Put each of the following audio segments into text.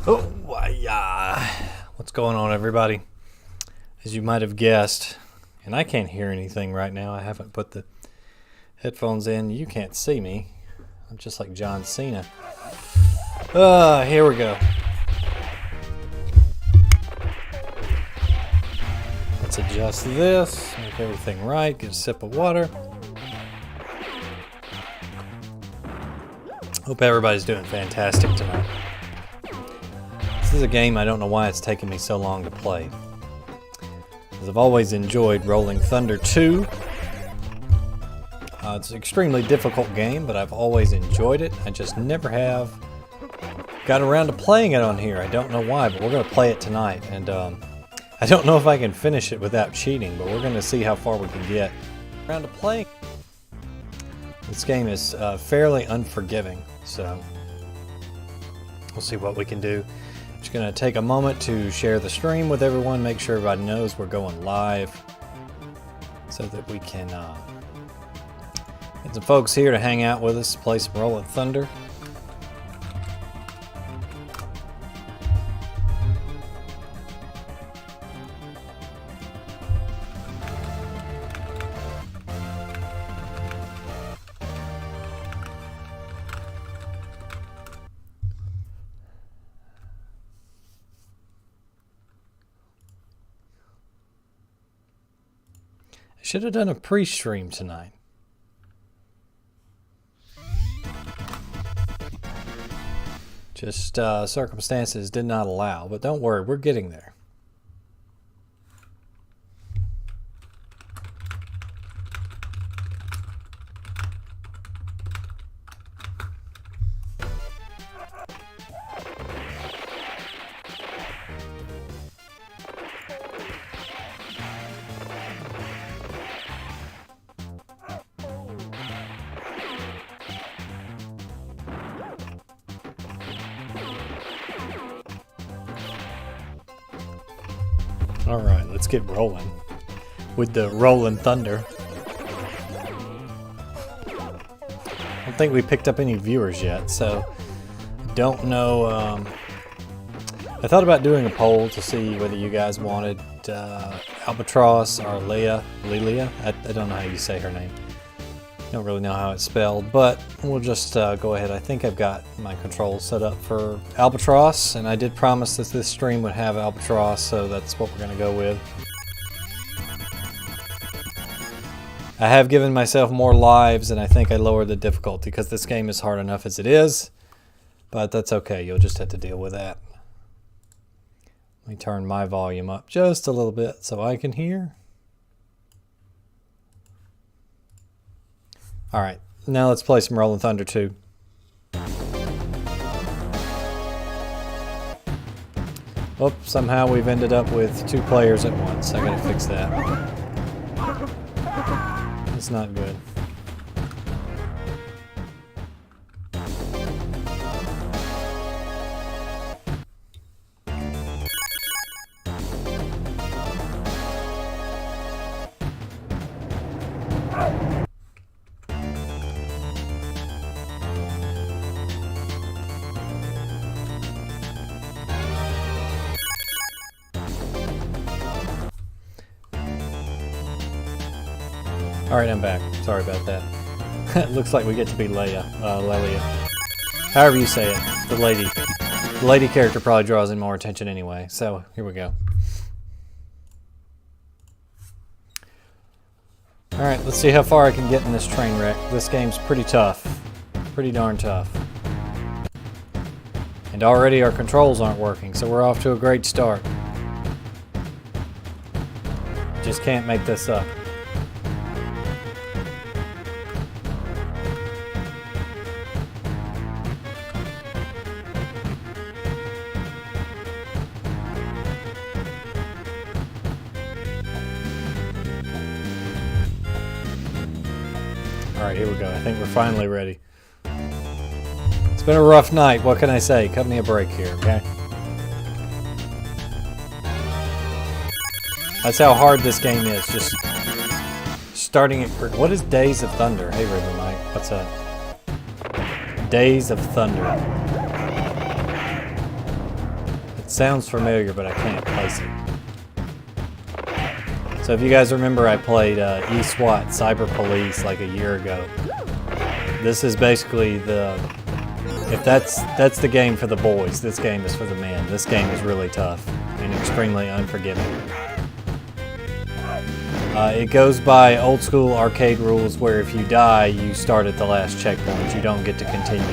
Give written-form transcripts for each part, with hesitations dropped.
Oh, yeah. What's going on, everybody? As you might have guessed, and I can't hear anything right now. I haven't put the headphones in. You can't see me. I'm just like John Cena. Here we go. Let's adjust this, make everything right, get a sip of water. Hope everybody's doing fantastic tonight. This is a game I don't know why it's taken me so long to play. Because I've always enjoyed Rolling Thunder 2. It's an extremely difficult game, but I've always enjoyed it. I just never have got around to playing it on here. I don't know why, but we're going to play it tonight. And I don't know if I can finish it without cheating, but we're going to see how far we can get around to playing. This game is fairly unforgiving, so we'll see what we can do. Just going to take a moment to share the stream with everyone, make sure everybody knows we're going live so that we can get some folks here to hang out with us, play some Rolling Thunder. Should have done a pre-stream tonight. Just circumstances did not allow, but don't worry, we're getting there. All right, let's get rolling with the Rolling Thunder. I don't think we picked up any viewers yet, so don't know. I thought about doing a poll to see whether you guys wanted Albatross or Lelia. I don't know how you say her name. Don't really know how it's spelled, but we'll just go ahead. I think I've got my controls set up for Albatross, and I did promise that this stream would have Albatross, so that's what we're going to go with. I have given myself more lives, and I think I lowered the difficulty because this game is hard enough as it is, but that's okay. You'll just have to deal with that. Let me turn my volume up just a little bit so I can hear. Alright, now let's play some Rolling Thunder 2. Oh, somehow we've ended up with 2 players at once. I gotta fix that. That's not good. Alright, I'm back. Sorry about that. It looks like we get to be Lelia. However you say it. The lady. The lady character probably draws in more attention anyway. So, here we go. Alright, let's see how far I can get in this train wreck. This game's pretty tough. Pretty darn tough. And already our controls aren't working, so we're off to a great start. Just can't make this up. Alright, here we go. I think we're finally ready. It's been a rough night. What can I say? Cut me a break here, okay? That's how hard this game is. Just starting it. What is Days of Thunder? Hey, River Mike. What's that? Days of Thunder. It sounds familiar, but I can't place it. So if you guys remember, I played eSWAT Cyber Police like a year ago. This is basically if that's the game for the boys, this game is for the men. This game is really tough and extremely unforgiving. It goes by old school arcade rules where if you die, you start at the last checkpoint. You don't get to continue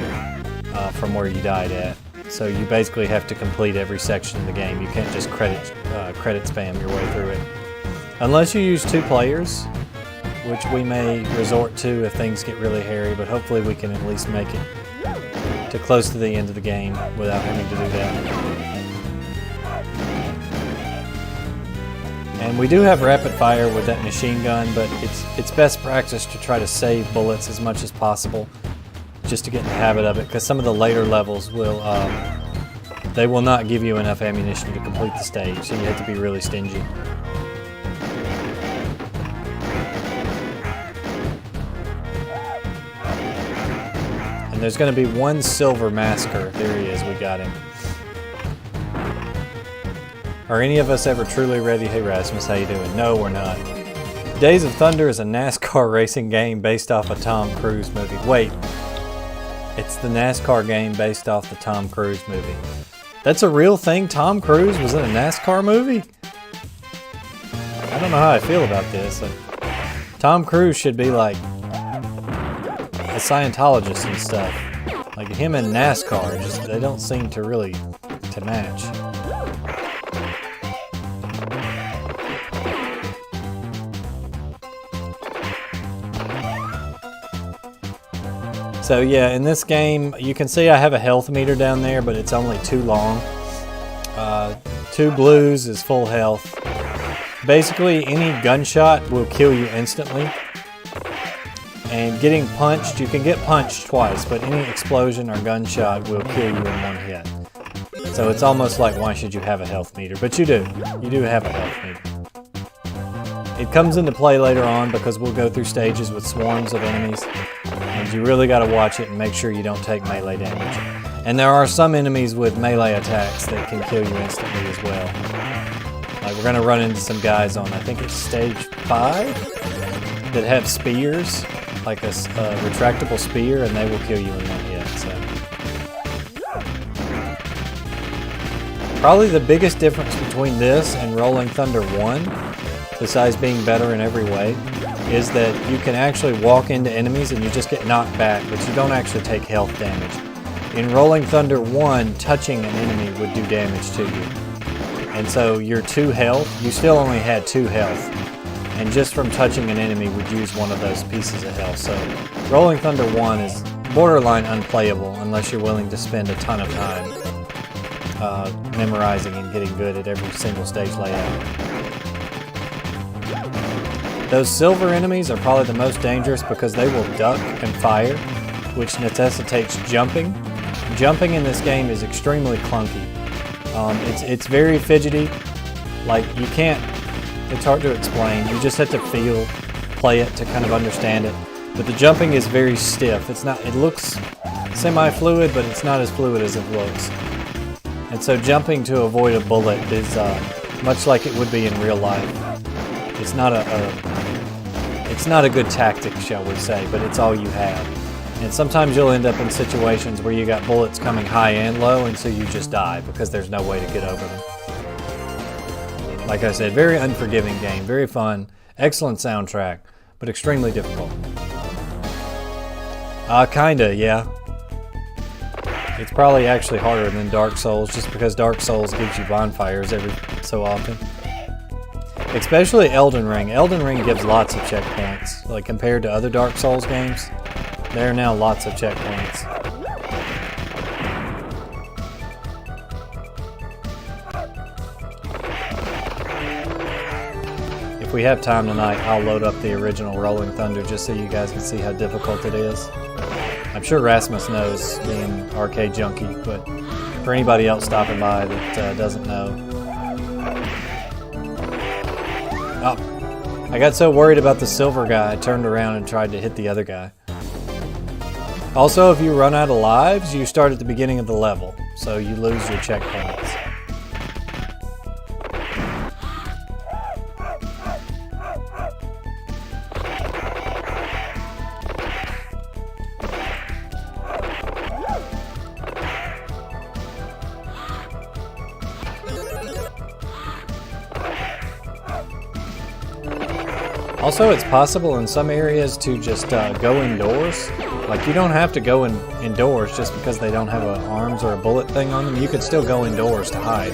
from where you died at. So you basically have to complete every section of the game. You can't just credit spam your way through it. Unless you use 2 players, which we may resort to if things get really hairy, but hopefully we can at least make it to close to the end of the game without having to do that. And we do have rapid fire with that machine gun, but it's best practice to try to save bullets as much as possible just to get in the habit of it, because some of the later levels they will not give you enough ammunition to complete the stage, so you have to be really stingy. And there's going to be 1 silver masker. There he is, we got him. Are any of us ever truly ready? Hey Rasmus, how you doing? No, we're not. Days of Thunder is a NASCAR racing game based off a Tom Cruise movie. Wait, it's the NASCAR game based off the Tom Cruise movie. That's a real thing? Tom Cruise was in a NASCAR movie? I don't know how I feel about this. Tom Cruise should be like a Scientologist and stuff. Like him and NASCAR, they don't seem to really to match. So yeah, in this game, you can see I have a health meter down there, but it's only 2 long. 2 blues is full health. Basically, any gunshot will kill you instantly. And getting punched, you can get punched twice, but any explosion or gunshot will kill you in 1 hit. So it's almost like, why should you have a health meter? But you do. You do have a health meter. It comes into play later on because we'll go through stages with swarms of enemies. And you really got to watch it and make sure you don't take melee damage. And there are some enemies with melee attacks that can kill you instantly as well. Like we're going to run into some guys on, I think it's stage 5, that have spears, like a retractable spear, and they will kill you in 1 hit. So. Probably the biggest difference between this and Rolling Thunder 1, besides being better in every way, is that you can actually walk into enemies and you just get knocked back, but you don't actually take health damage. In Rolling Thunder 1, touching an enemy would do damage to you. And so your 2 health, you still only had 2 health. And just from touching an enemy would use 1 of those pieces of health. So Rolling Thunder 1 is borderline unplayable unless you're willing to spend a ton of time memorizing and getting good at every single stage layout. Those silver enemies are probably the most dangerous because they will duck and fire, which necessitates jumping. Jumping in this game is extremely clunky. It's very fidgety. Like you can't, it's hard to explain. You just have to play it to kind of understand it. But the jumping is very stiff. It looks semi-fluid, but it's not as fluid as it looks. And so jumping to avoid a bullet is much like it would be in real life. It's not a good tactic, shall we say, but it's all you have. And sometimes you'll end up in situations where you got bullets coming high and low, and so you just die because there's no way to get over them. Like I said, very unforgiving game, very fun, excellent soundtrack, but extremely difficult. Kinda, yeah. It's probably actually harder than Dark Souls, just because Dark Souls gives you bonfires every so often. Especially Elden Ring. Elden Ring gives lots of checkpoints. Like compared to other Dark Souls games, there are now lots of checkpoints. If we have time tonight, I'll load up the original Rolling Thunder just so you guys can see how difficult it is. I'm sure Rasmus knows, being arcade junkie, but for anybody else stopping by that doesn't know. Oh, I got so worried about the silver guy, I turned around and tried to hit the other guy. Also, if you run out of lives, you start at the beginning of the level, so you lose your checkpoints. Also, it's possible in some areas to just go indoors. Like, you don't have to go indoors just because they don't have arms or a bullet thing on them. You could still go indoors to hide.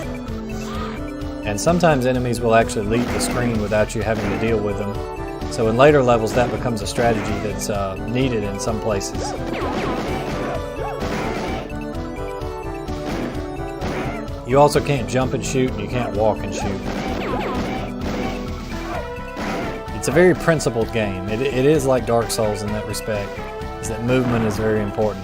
And sometimes enemies will actually leave the screen without you having to deal with them. So in later levels, that becomes a strategy that's needed in some places. You also can't jump and shoot, and you can't walk and shoot. It's a very principled game. It is like Dark Souls in that respect, is that movement is very important.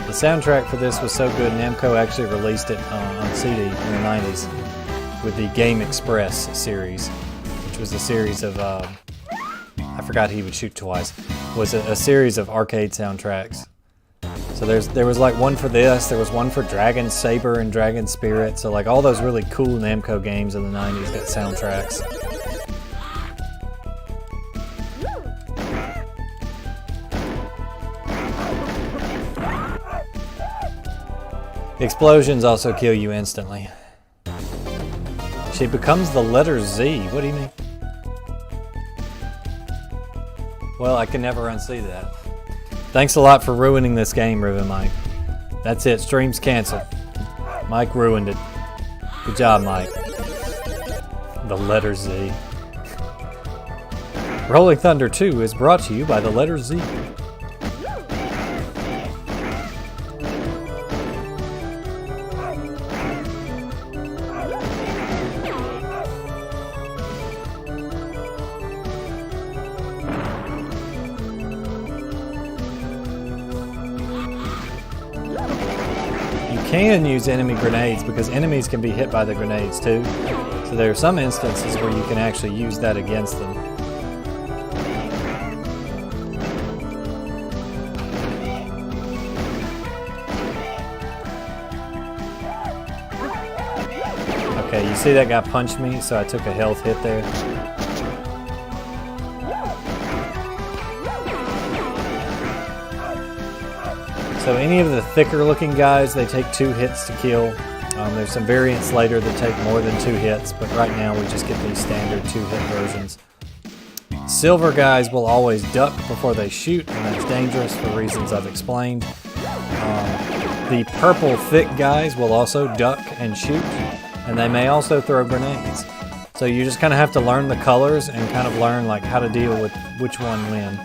The soundtrack for this was so good, Namco actually released it on CD in the 90s with the Game Express series, which was a series of, I forgot he would shoot twice, was a series of arcade soundtracks. So there was like one for this, there was one for Dragon Saber and Dragon Spirit, so like all those really cool Namco games in the 90s got soundtracks. The explosions also kill you instantly. She becomes the letter Z. What do you mean? Well, I can never unsee that. Thanks a lot for ruining this game, Riven Mike. That's it. Stream's canceled. Mike ruined it. Good job, Mike. The letter Z. Rolling Thunder 2 is brought to you by the letter Z. Can use enemy grenades because enemies can be hit by the grenades too. So there are some instances where you can actually use that against them. Okay, you see that guy punched me, so I took a health hit there. So any of the thicker looking guys, they take 2 hits to kill. There's some variants later that take more than 2 hits, but right now we just get these standard 2-hit versions. Silver guys will always duck before they shoot, and that's dangerous for reasons I've explained. The purple thick guys will also duck and shoot, and they may also throw grenades. So you just kind of have to learn the colors and kind of learn like how to deal with which one when.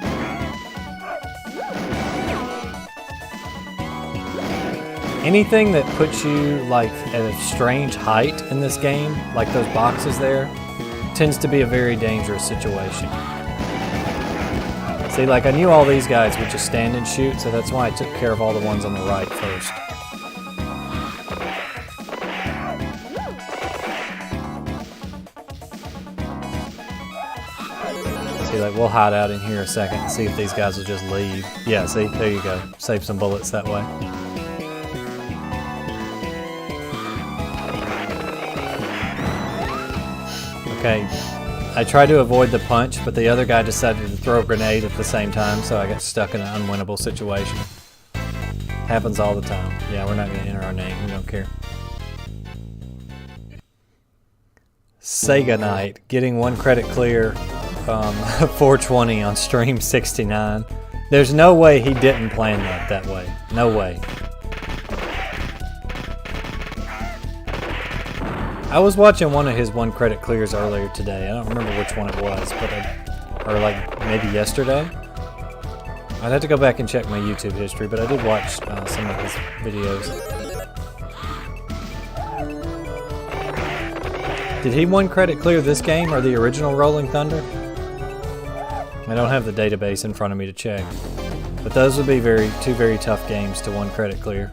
Anything that puts you like at a strange height in this game, like those boxes there, tends to be a very dangerous situation. See, like I knew all these guys would just stand and shoot, so that's why I took care of all the ones on the right first. See, like we'll hide out in here a second and see if these guys will just leave. Yeah, see, there you go. Save some bullets that way. Okay, I tried to avoid the punch, but the other guy decided to throw a grenade at the same time, so I got stuck in an unwinnable situation. Happens all the time. Yeah, we're not going to enter our name. We don't care. Sega Night, getting 1 credit clear from 420 on stream 69. There's no way he didn't plan that way. No way. I was watching one of his 1 credit clears earlier today. I don't remember which one it was, but or like maybe yesterday. I'd have to go back and check my YouTube history, but I did watch some of his videos. Did he 1 credit clear this game or the original Rolling Thunder? I don't have the database in front of me to check, but those would be two very tough games to 1 credit clear.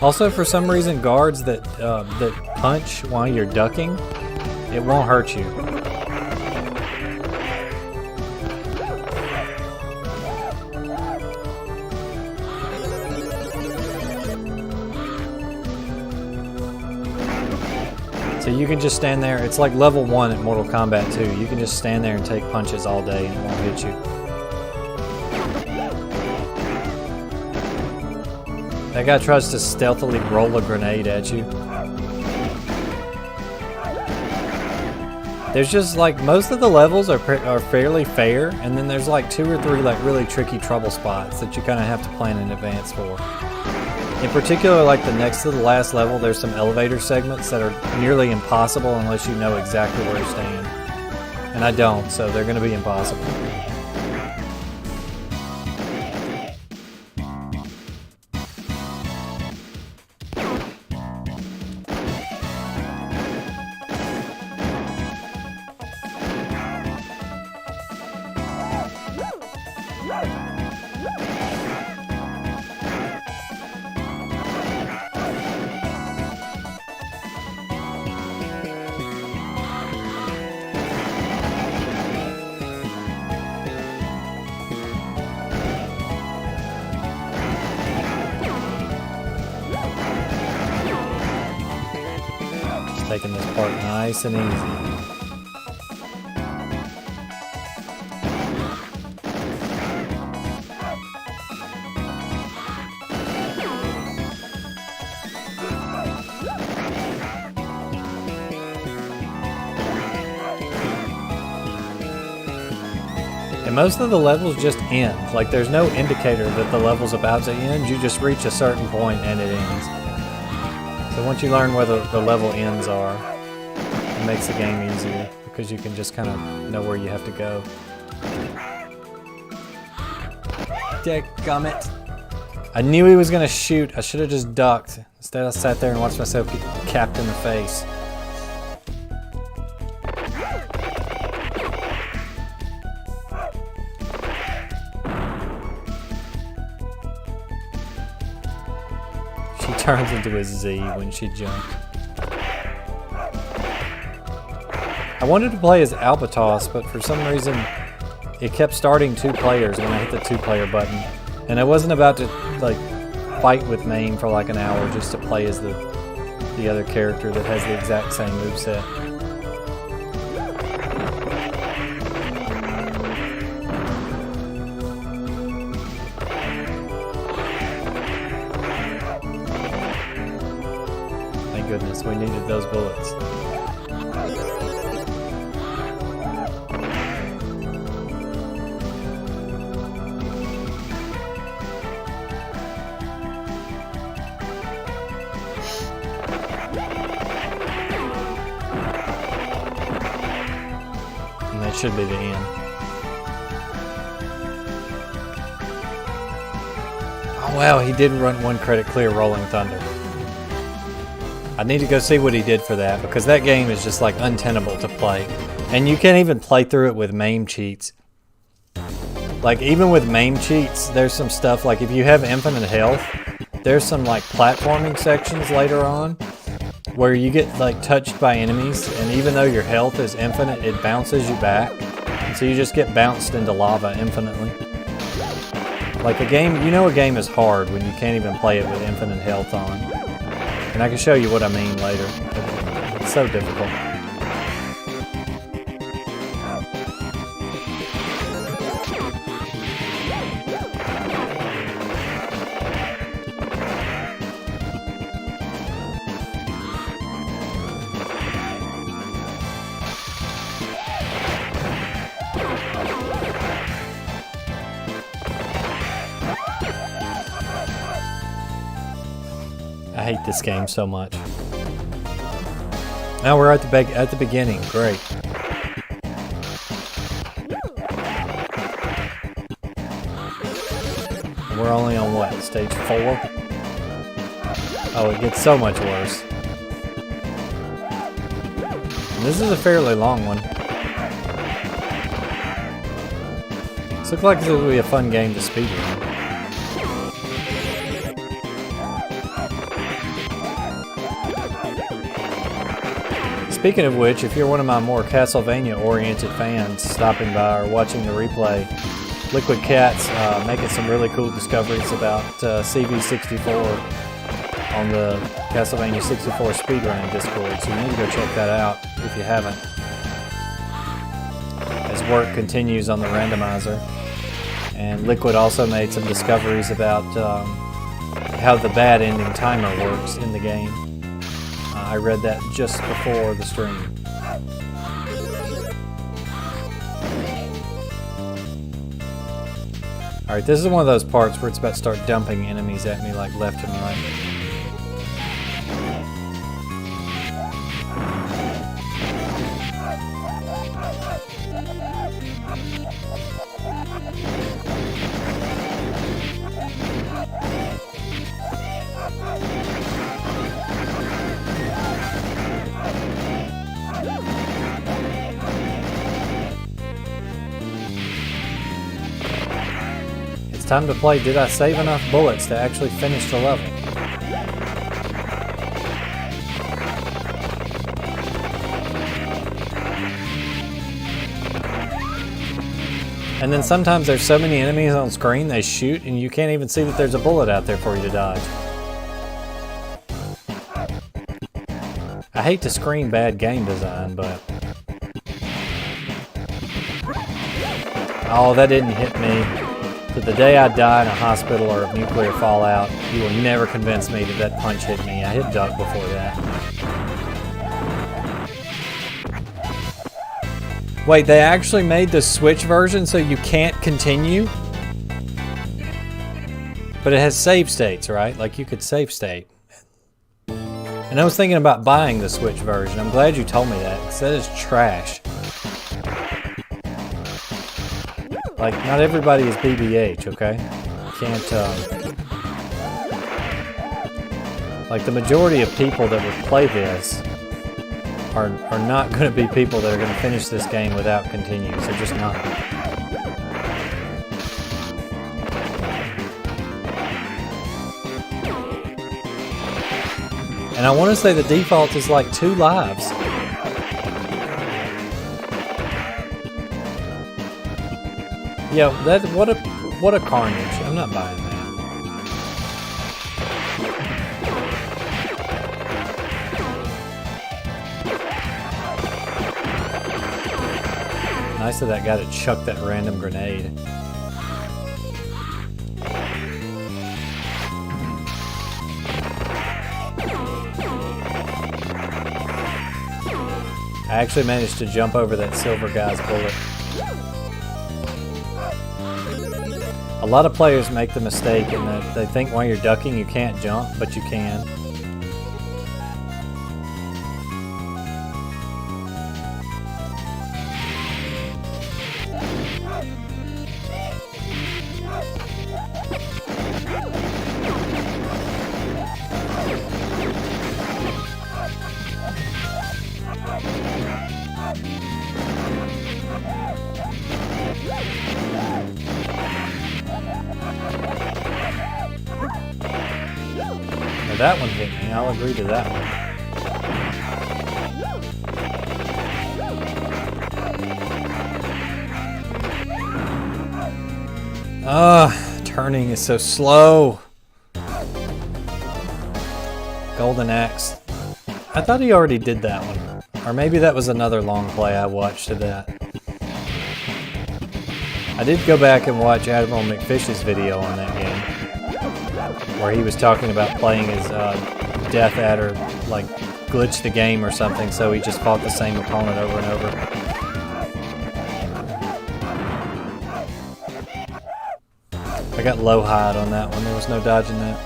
Also, for some reason, guards that punch while you're ducking, it won't hurt you. you can just stand there. It's like level 1 at Mortal Kombat 2. You can just stand there and take punches all day and it won't hit you. That guy tries to stealthily roll a grenade at you. There's just like, most of the levels are fairly fair, and then there's like 2 or 3 like really tricky trouble spots that you kind of have to plan in advance for. In particular, like the next to the last level, there's some elevator segments that are nearly impossible unless you know exactly where to stand. And I don't, so they're going to be impossible. Taking this part nice and easy. And most of the levels just end. Like there's no indicator that the level's about to end. You just reach a certain point and it ends. So once you learn where the level ends are, it makes the game easier because you can just kind of know where you have to go. Dadgummit. I knew he was going to shoot. I should have just ducked. Instead I sat there and watched myself get capped in the face. Turns into a Z when she jumped. I wanted to play as Albatos, but for some reason it kept starting 2 players when I hit the 2-player button. And I wasn't about to like fight with Main for like an hour just to play as the other character that has the exact same moveset. Goodness, we needed those bullets. And that should be the end. Oh wow, he did run 1 credit clear Rolling Thunder. I need to go see what he did for that, because that game is just like untenable to play. And you can't even play through it with MAME cheats. Like even with MAME cheats, there's some stuff like if you have infinite health, there's some like platforming sections later on where you get like touched by enemies, and even though your health is infinite, it bounces you back. And so you just get bounced into lava infinitely. Like a game, you know a game is hard when you can't even play it with infinite health on. And I can show you what I mean later. It's so difficult. I hate this game so much. Now we're at the beginning. Great. We're only on what? Stage 4? Oh, it gets so much worse. And this is a fairly long one. This looks like this will be a fun game to speedrun. Speaking of which, if you're one of my more Castlevania-oriented fans stopping by or watching the replay, Liquid Cat's making some really cool discoveries about CV64. on the Castlevania 64 speedrunning Discord, so you need to go check that out if you haven't. As work continues on the randomizer. And Liquid also made some discoveries about how the bad ending timer works in the game. I read that just before the stream. Alright, this is one of those parts where it's about to start dumping enemies at me like left and right. It's time to play Did I Save Enough Bullets to actually finish the level? And then sometimes there's so many enemies on screen they shoot and you can't even see that there's a bullet out there for you to dodge. I hate to scream bad game design, but... Oh, that didn't hit me. To the day I die in a hospital or a nuclear fallout, you will never convince me that that punch hit me. I hit duck before that. Wait, they actually made the Switch version so you can't continue? But it has save states, right? Like you could save state. And I was thinking about buying the Switch version. I'm glad you told me that, because that is trash. Like, not everybody is BBH, okay? Can't, like, the majority of people that would play this are not going to be people that are going to finish this game without continues. They're just not. And I want to say the default is like 2 lives. Yeah, that what a carnage. I'm not buying that. Nice of that guy to chuck that random grenade. I actually managed to jump over that silver guy's bullet. A lot of players make the mistake in that they think while you're ducking you can't jump, but you can. That one hit me, I'll agree to that one. Turning is so slow. Golden Axe. I thought he already did that one. Or maybe that was another long play I watched of that. I did go back and watch Admiral McFish's video on that game, where he was talking about playing his Death Adder, like, glitched the game or something, so he just fought the same opponent over and over. I got low hide on that one, there was no dodging that.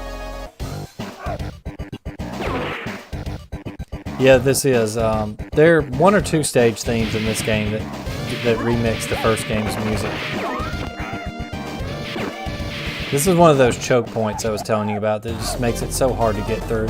Yeah, this is, there are 1 or 2 stage themes in this game that remix the first game's music. This is one of those choke points I was telling you about that just makes it so hard to get through.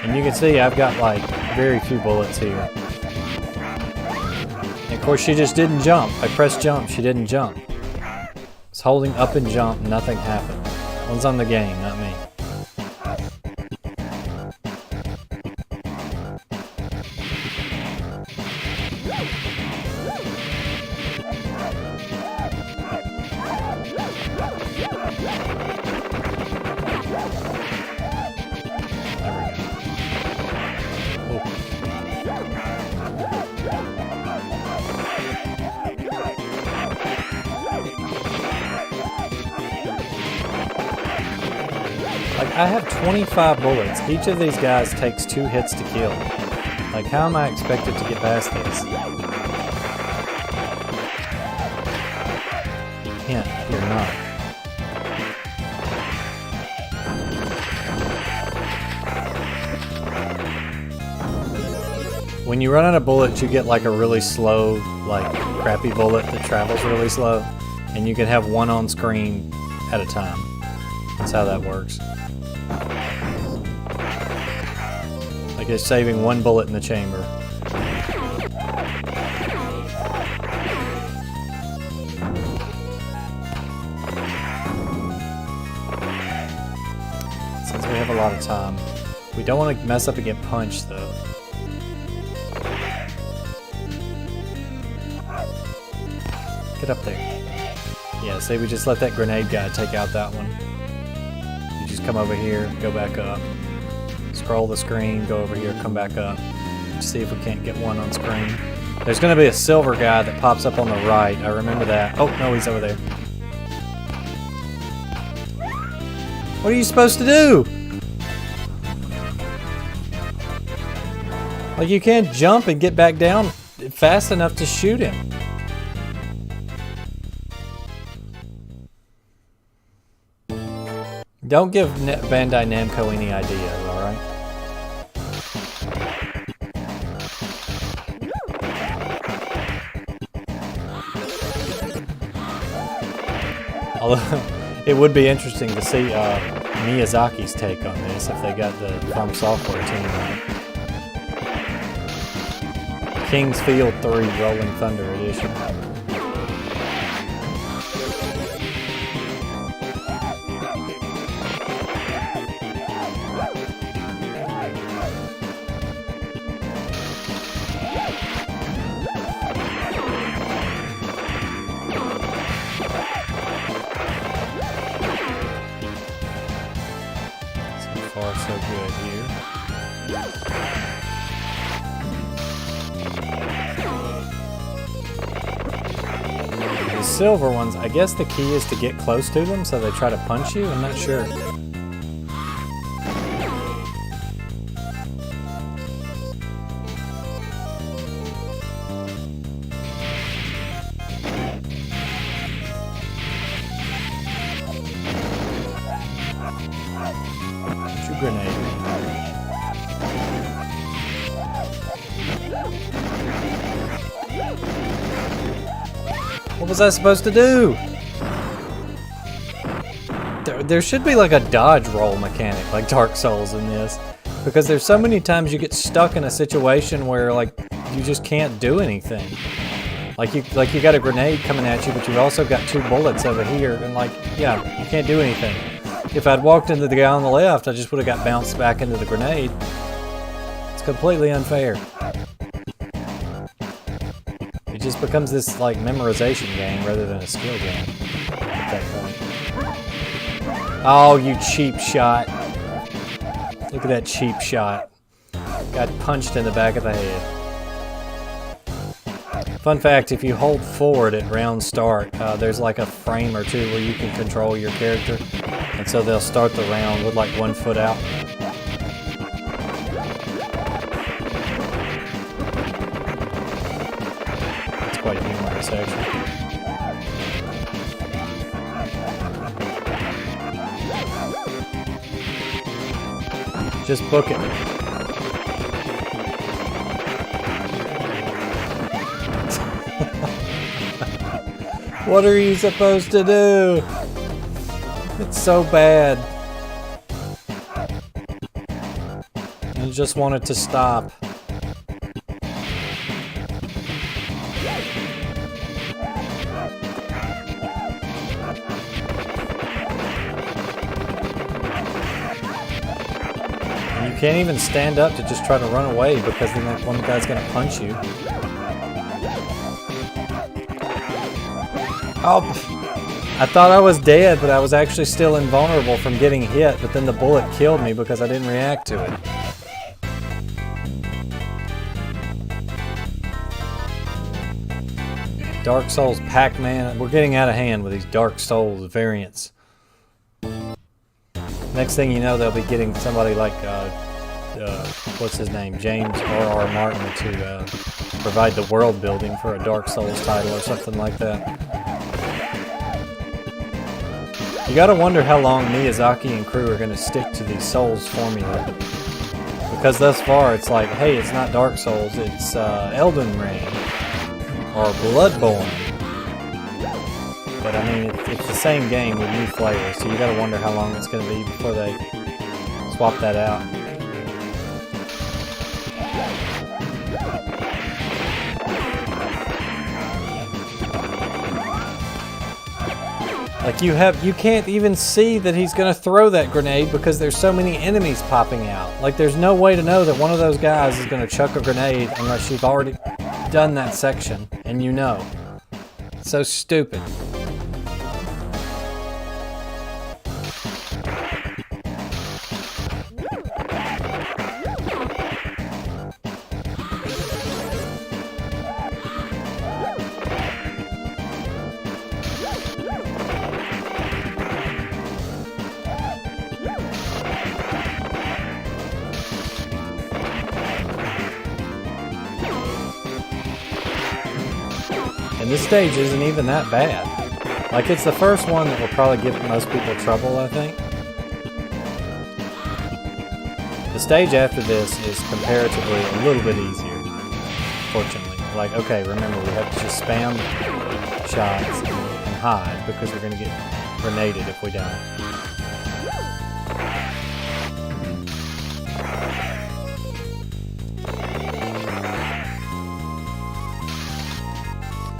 And you can see I've got like very few bullets here. And of course she just didn't jump. I pressed jump, she didn't jump. Holding up and jump, nothing happened. One's on the game, not me. Like, I have 25 bullets. Each of these guys takes 2 hits to kill. Like, how am I expected to get past this? Hint, you're not. When you run out of bullets, you get like a really slow, like, crappy bullet that travels really slow. And you can have one on screen at a time. That's how that works. Like it's saving 1 bullet in the chamber. Since we have a lot of time, we don't want to mess up and get punched though. Get up there. Yeah, say we just let that grenade guy take out that one. You just come over here, go back up. Scroll the screen, go over here, come back up. See if we can't get one on screen. There's going to be a silver guy that pops up on the right. I remember that. Oh, no, he's over there. What are you supposed to do? Like, you can't jump and get back down fast enough to shoot him. Don't give Bandai Namco any ideas, alright? Although, it would be interesting to see Miyazaki's take on this if they got the From Software team right. King's Field 3 Rolling Thunder Edition. So good here. The silver ones, I guess the key is to get close to them so they try to punch you? I'm not sure. Grenade. What was I supposed to do? There should be like a dodge roll mechanic like Dark Souls in this, because there's so many times you get stuck in a situation where like you just can't do anything. Like you got a grenade coming at you, but you've also got 2 bullets over here, and like, yeah, you can't do anything. If I'd walked into the guy on the left, I just would have got bounced back into the grenade. It's completely unfair. It just becomes this like memorization game rather than a skill game at that point. Oh, you cheap shot. Look at that cheap shot. Got punched in the back of the head. Fun fact, if you hold forward at round start, there's like a frame or 2 where you can control your character. And so they'll start the round with like 1 foot out. It's quite humorous, actually. Just book it. What are you supposed to do? It's so bad. I just want it to stop. can't even stand up to just try to run away because then that one guy's gonna punch you. Oh, I thought I was dead, but I was actually still invulnerable from getting hit, but then the bullet killed me because I didn't react to it. Dark Souls Pac-Man. We're getting out of hand with these Dark Souls variants. Next thing you know, they'll be getting somebody like, what's his name? James R.R. Martin to provide the world building for a Dark Souls title or something like that. You gotta wonder how long Miyazaki and crew are gonna stick to the Souls formula. Because thus far it's like, hey, it's not Dark Souls, it's Elden Ring. Or Bloodborne. But I mean, it's the same game with new flavors, so you gotta wonder how long it's gonna be before they swap that out. Like you can't even see that he's gonna throw that grenade because there's so many enemies popping out. Like there's no way to know that one of those guys is gonna chuck a grenade unless you've already done that section and you know. It's so stupid. And this stage isn't even that bad. Like, it's the first one that will probably give most people trouble, I think. The stage after this is comparatively a little bit easier, fortunately. Like, okay, remember, we have to just spam shots and hide because we're going to get grenaded if we don't.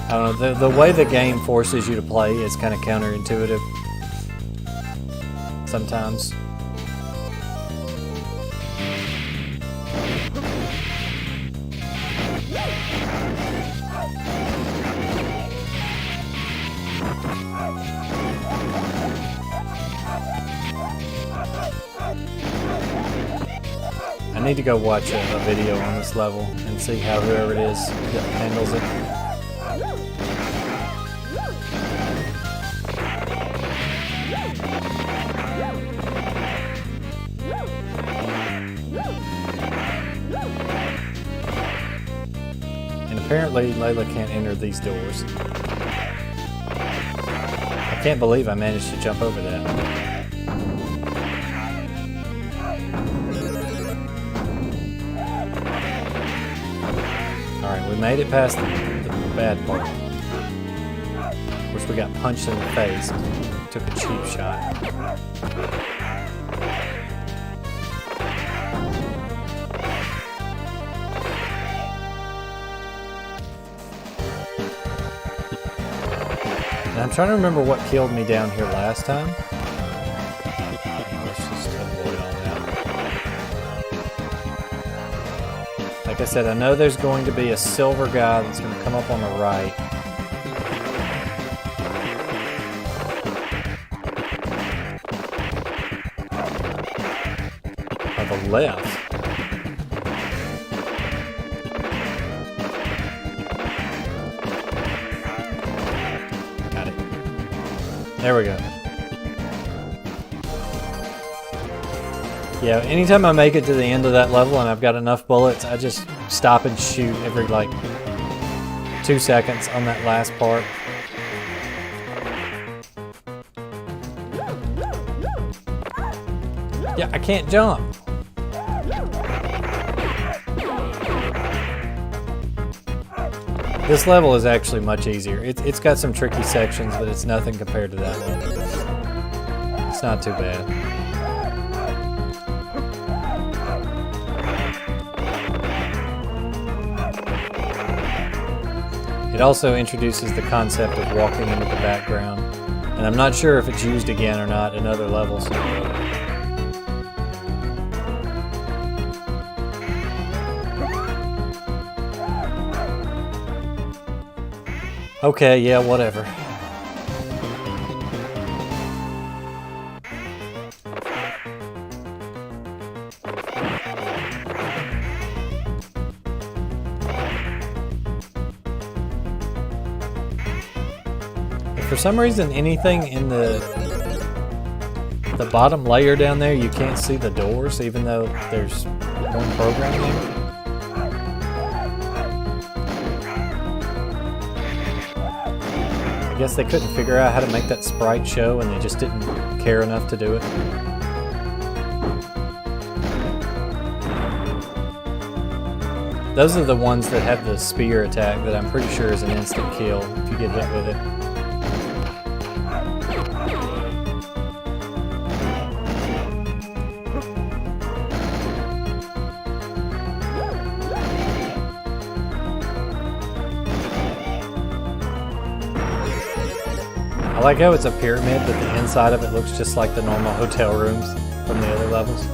I don't know, the way the game forces you to play is kind of counterintuitive sometimes. I need to go watch a video on this level and see how whoever it is that handles it. Apparently, Layla can't enter these doors. I can't believe I managed to jump over that. Alright, we made it past the bad part. Of course, we got punched in the face. Took a cheap shot. I'm trying to remember what killed me down here last time. Let's just avoid all that. Like I said, I know there's going to be a silver guy that's going to come up on the right. Or the left. There we go. Yeah, anytime I make it to the end of that level and I've got enough bullets, I just stop and shoot every, like, 2 seconds on that last part. Yeah, I can't jump. This level is actually much easier. It's got some tricky sections, but it's nothing compared to that one. It's not too bad. It also introduces the concept of walking into the background, and I'm not sure if it's used again or not in other levels. Okay, yeah, whatever. If for some reason anything in the bottom layer down there, you can't see the doors, even though there's one program there. I guess they couldn't figure out how to make that sprite show, and they just didn't care enough to do it. Those are the ones that have the spear attack that I'm pretty sure is an instant kill if you get hit with it. I like how it's a pyramid, but the inside of it looks just like the normal hotel rooms from the other levels.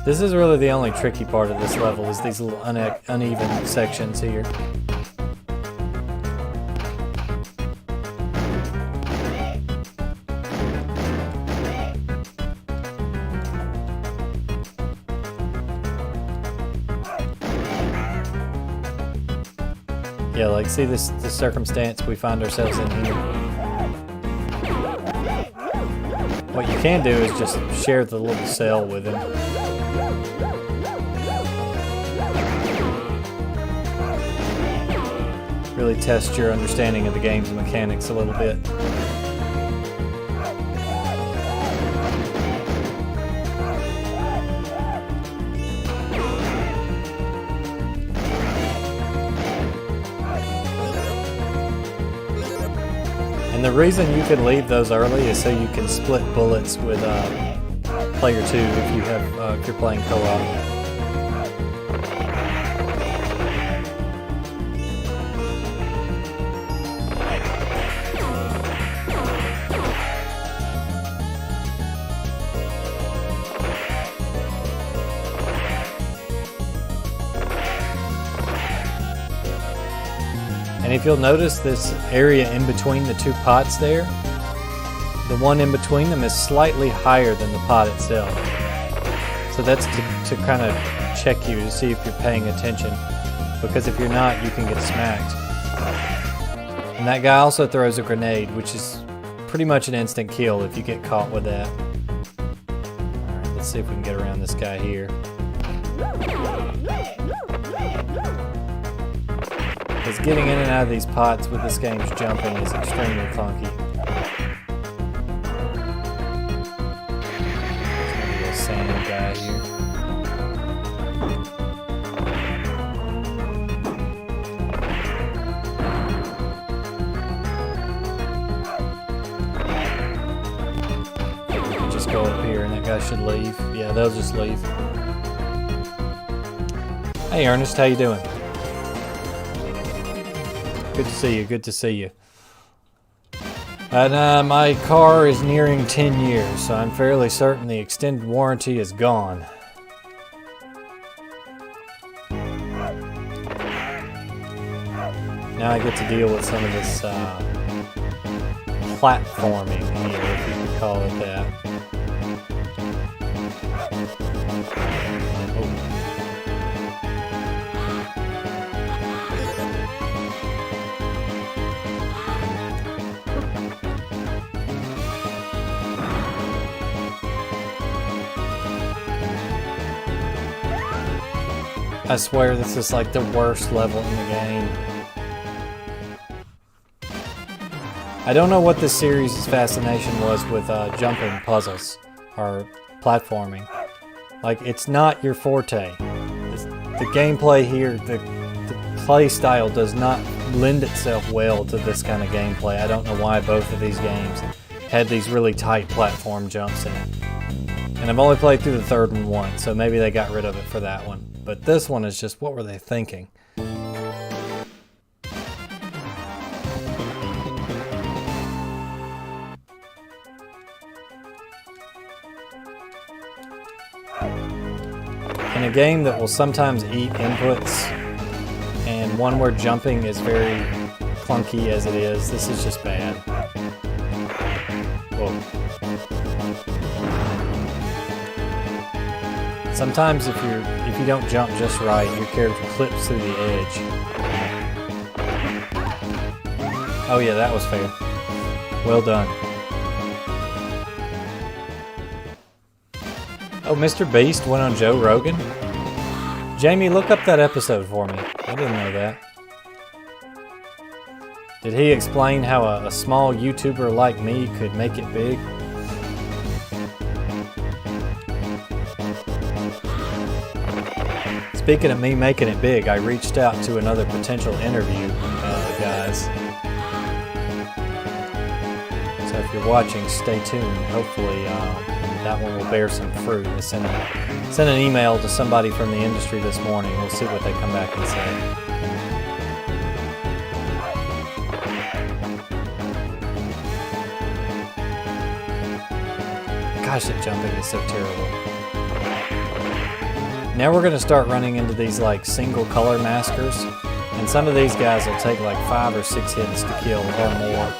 This is really the only tricky part of this level, is these little uneven sections here. Yeah, like see this circumstance we find ourselves in here. What you can do is just share the little cell with him. Really test your understanding of the game's mechanics a little bit. And the reason you can leave those early is so you can split bullets with player 2 if you have if you're playing co-op. And if you'll notice, this area in between the two pots there, the one in between them is slightly higher than the pot itself. So that's to kind of check you to see if you're paying attention, because if you're not, you can get smacked. And that guy also throws a grenade, which is pretty much an instant kill if you get caught with that. Alright, let's see if we can get around this guy here. Because getting in and out of these pots with this game's jumping is extremely clunky. There's a little sand guy here. We can just go up here and that guy should leave. Yeah, they'll just leave. Hey Ernest, how you doing? Good to see you, good to see you. And my car is nearing 10 years, so I'm fairly certain the extended warranty is gone. Now I get to deal with some of this platforming here, if you could call it that. I swear this is like the worst level in the game. I don't know what this series' fascination was with jumping puzzles or platforming. Like, it's not your forte. The gameplay here, the play style does not lend itself well to this kind of gameplay. I don't know why both of these games had these really tight platform jumps in it. And I've only played through the third one once, so maybe they got rid of it for that one. But this one is just, what were they thinking? In a game that will sometimes eat inputs, and one where jumping is very clunky as it is, this is just bad. Whoa. Sometimes if you don't jump just right, your character clips through the edge. Oh yeah, that was fair. Well done. Oh, Mr. Beast went on Joe Rogan? Jamie, look up that episode for me. I didn't know that. Did he explain how a small YouTuber like me could make it big? Speaking of me making it big, I reached out to another potential interview, guys. So if you're watching, stay tuned. Hopefully that one will bear some fruit. I sent an email to somebody from the industry this morning. We'll see what they come back and say. Gosh, that jumping is so terrible. Now we're going to start running into these like single color maskers, and some of these guys will take like 5 or 6 hits to kill or more.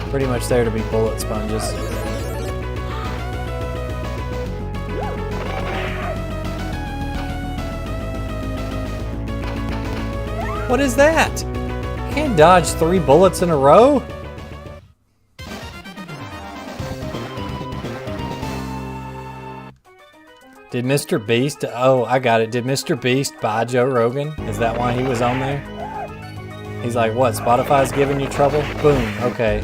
Pretty much there to be bullet sponges. What is that? You can't dodge 3 bullets in a row? Did Mr. Beast, oh, I got it. Did Mr. Beast buy Joe Rogan? Is that why he was on there? He's like, what, Spotify's giving you trouble? Boom, okay.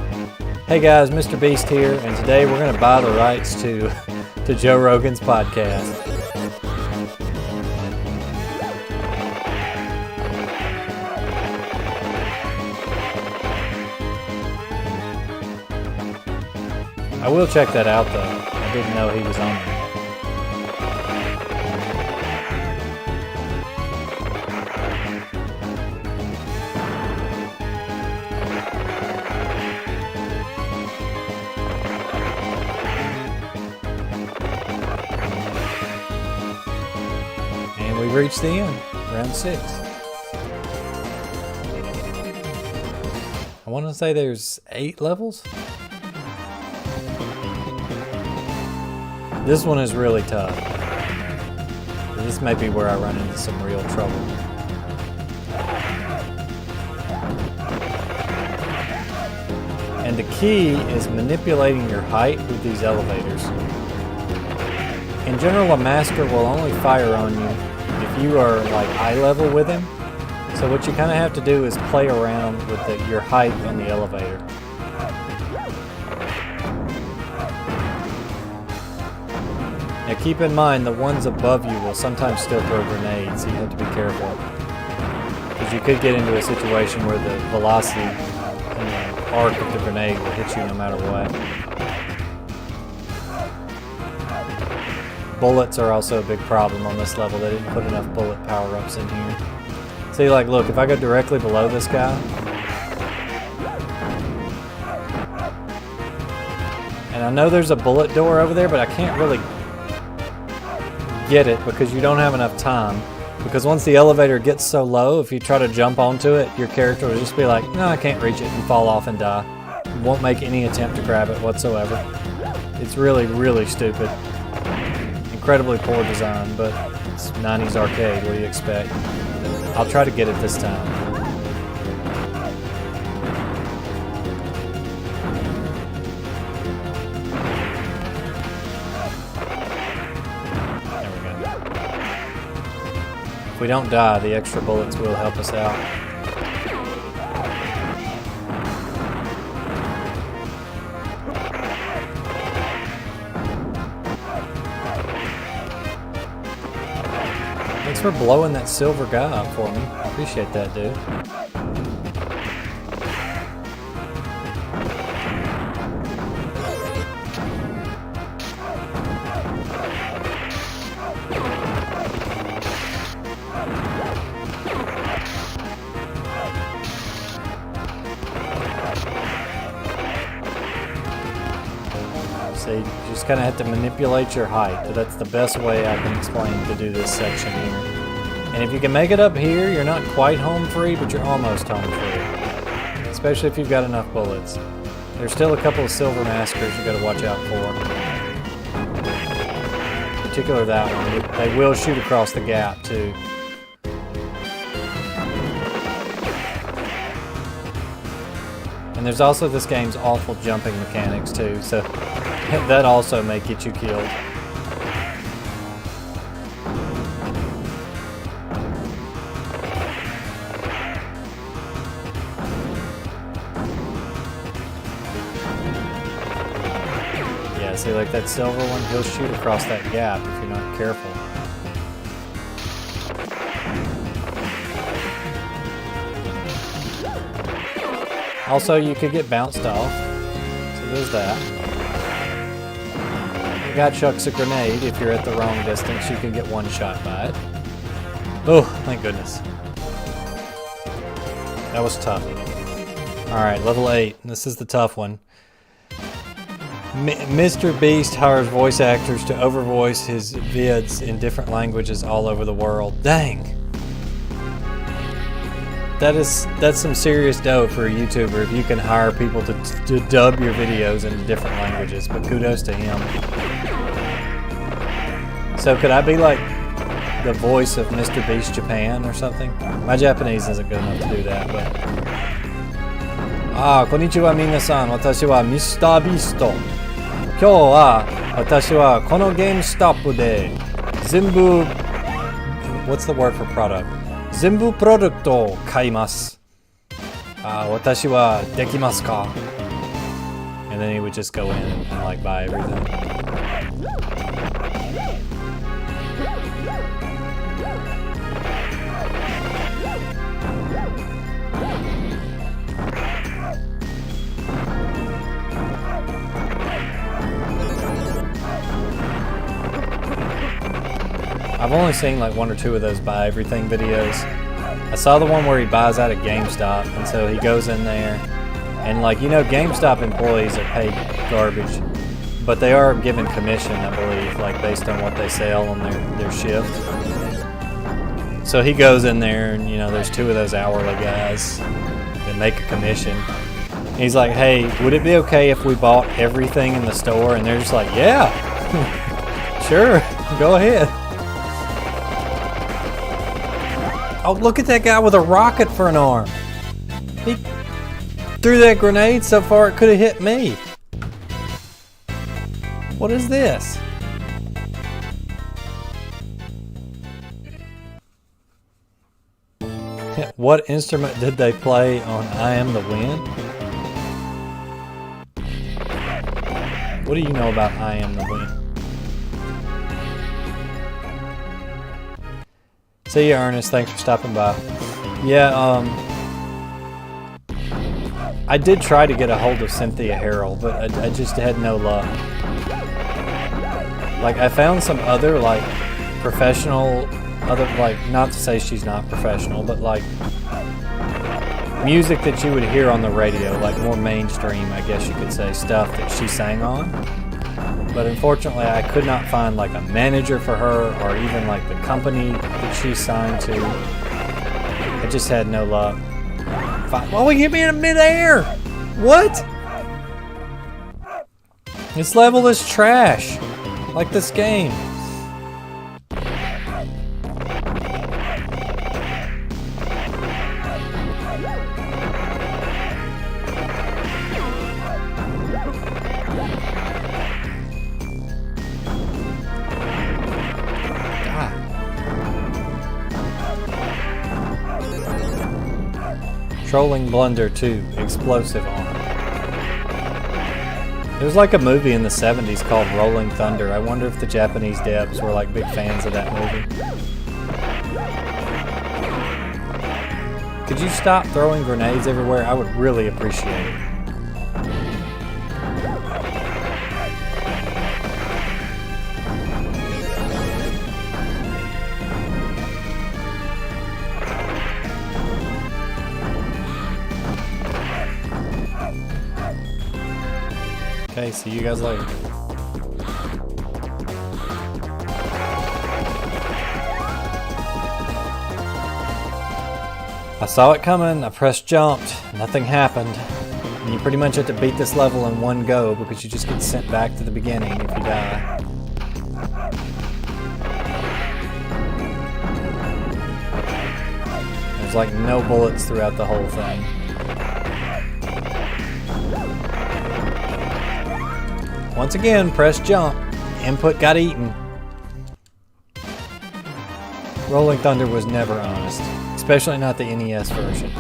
Hey guys, Mr. Beast here, and today we're going to buy the rights to Joe Rogan's podcast. I will check that out though. I didn't know he was on there. Reached the end, round 6. I want to say there's 8 levels. This one is really tough. This may be where I run into some real trouble. And the key is manipulating your height with these elevators. In general, a masker will only fire on you if you are like eye level with him. So what you kind of have to do is play around with your height on the elevator. Now keep in mind the ones above you will sometimes still throw grenades, so you have to be careful. Because you could get into a situation where the velocity and the arc of the grenade will hit you no matter what. Bullets are also a big problem on this level. They didn't put enough bullet power-ups in here. See, like, look, if I go directly below this guy, and I know there's a bullet door over there, but I can't really get it because you don't have enough time. Because once the elevator gets so low, if you try to jump onto it, your character will just be like, no, I can't reach it, and fall off and die. Won't make any attempt to grab it whatsoever. It's really, really stupid. Incredibly poor design, but it's 90s arcade, what do you expect? I'll try to get it this time. There we go. If we don't die, the extra bullets will help us out. Thanks for blowing that silver guy up for me. Appreciate that, dude. See, you just kind of have to manipulate your height. But that's the best way I can explain to do this section here. And if you can make it up here, you're not quite home free, but you're almost home free. Especially if you've got enough bullets. There's still a couple of silver maskers you gotta watch out for. In particular that one. They will shoot across the gap too. And there's also this game's awful jumping mechanics too, so that also may get you killed. Yeah, see, like that silver one, he'll shoot across that gap if you're not careful. Also, you could get bounced off, so there's that. The guy chucks a grenade. If you're at the wrong distance, you can get one shot by it. Oh, thank goodness. That was tough. Alright, level 8. This is the tough one. Mr. Beast hires voice actors to overvoice his vids in different languages all over the world. Dang! That's some serious dough for a YouTuber if you can hire people to dub your videos into different languages, but kudos to him. So could I be like the voice of Mr. Beast Japan or something? My Japanese isn't good enough to do that, but... konnichiwa minasan, watashi wa Mr. Beast. Kyou wa watashi wa kono GameStop de zenbu... What's the word for product? Zenbu productを買います。watashi wa dekimasu ka? And then he would just go in and like buy everything. I've only seen like 1 or 2 of those buy everything videos. I saw the one where he buys out at GameStop, and so he goes in there, and like, you know, GameStop employees are paid garbage, but they are given commission, I believe, like based on what they sell on their shift. So he goes in there, and you know, there's 2 of those hourly guys that make a commission. And he's like, hey, would it be okay if we bought everything in the store? And they're just like, yeah, sure, go ahead. Oh, look at that guy with a rocket for an arm. He threw that grenade so far it could have hit me. What is this? What instrument did they play on I Am the Wind? What do you know about I Am the Wind? See ya, Ernest. Thanks for stopping by. Yeah, I did try to get a hold of Cynthia Harrell, but I just had no luck. Like, I found some other, like, professional, like, not to say she's not professional, but, like, music that you would hear on the radio, like, more mainstream, I guess you could say, stuff that she sang on. But unfortunately, I could not find like a manager for her or even like the company that she's signed to. I just had no luck. Oh, he hit me in midair! What? This level is trash. Like this game. Trolling Blunder 2, Explosive Arm. There was like a movie in the 70s called Rolling Thunder. I wonder if the Japanese devs were like big fans of that movie. Could you stop throwing grenades everywhere? I would really appreciate it. Okay, see you guys later. I saw it coming, I pressed jumped, nothing happened. And you pretty much have to beat this level in one go because you just get sent back to the beginning if you die. There's like no bullets throughout the whole thing. Once again, press jump. Input got eaten. Rolling Thunder was never honest, especially not the NES version.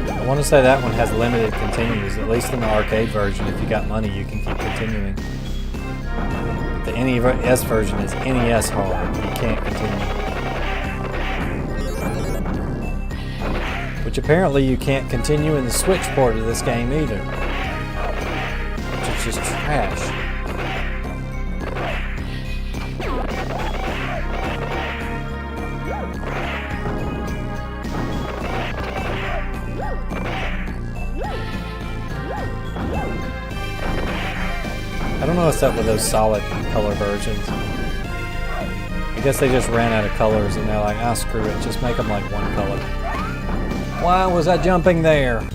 I want to say that one has limited continues, at least in the arcade version. If you got money, you can keep continuing. The NES version is NES hard. You can't continue. Which apparently you can't continue in the Switch port of this game either. Which is just trash. I don't know what's up with those solid color versions. I guess they just ran out of colors and they're like, ah, screw it, just make them like one color. Why was I jumping there?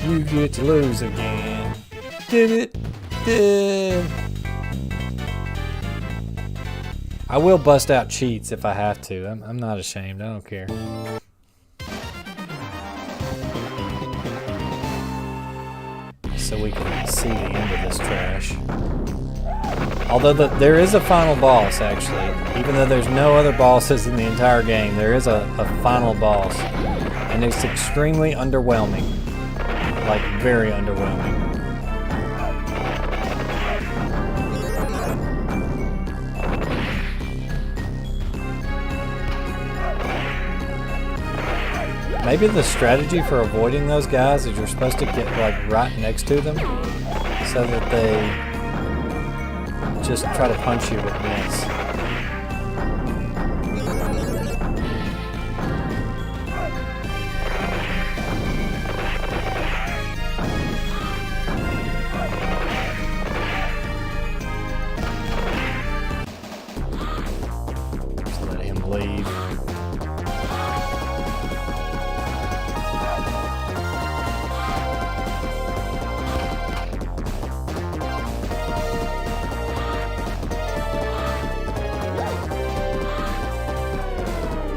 You get to lose again. Did it? I will bust out cheats if I have to. I'm not ashamed. I don't care. So we can see the end of this trash. Although there is a final boss, actually. Even though there's no other bosses in the entire game, there is a final boss. And it's extremely underwhelming. Like, very underwhelming. Maybe the strategy for avoiding those guys is you're supposed to get like right next to them so that they just try to punch you but miss. Just let him leave.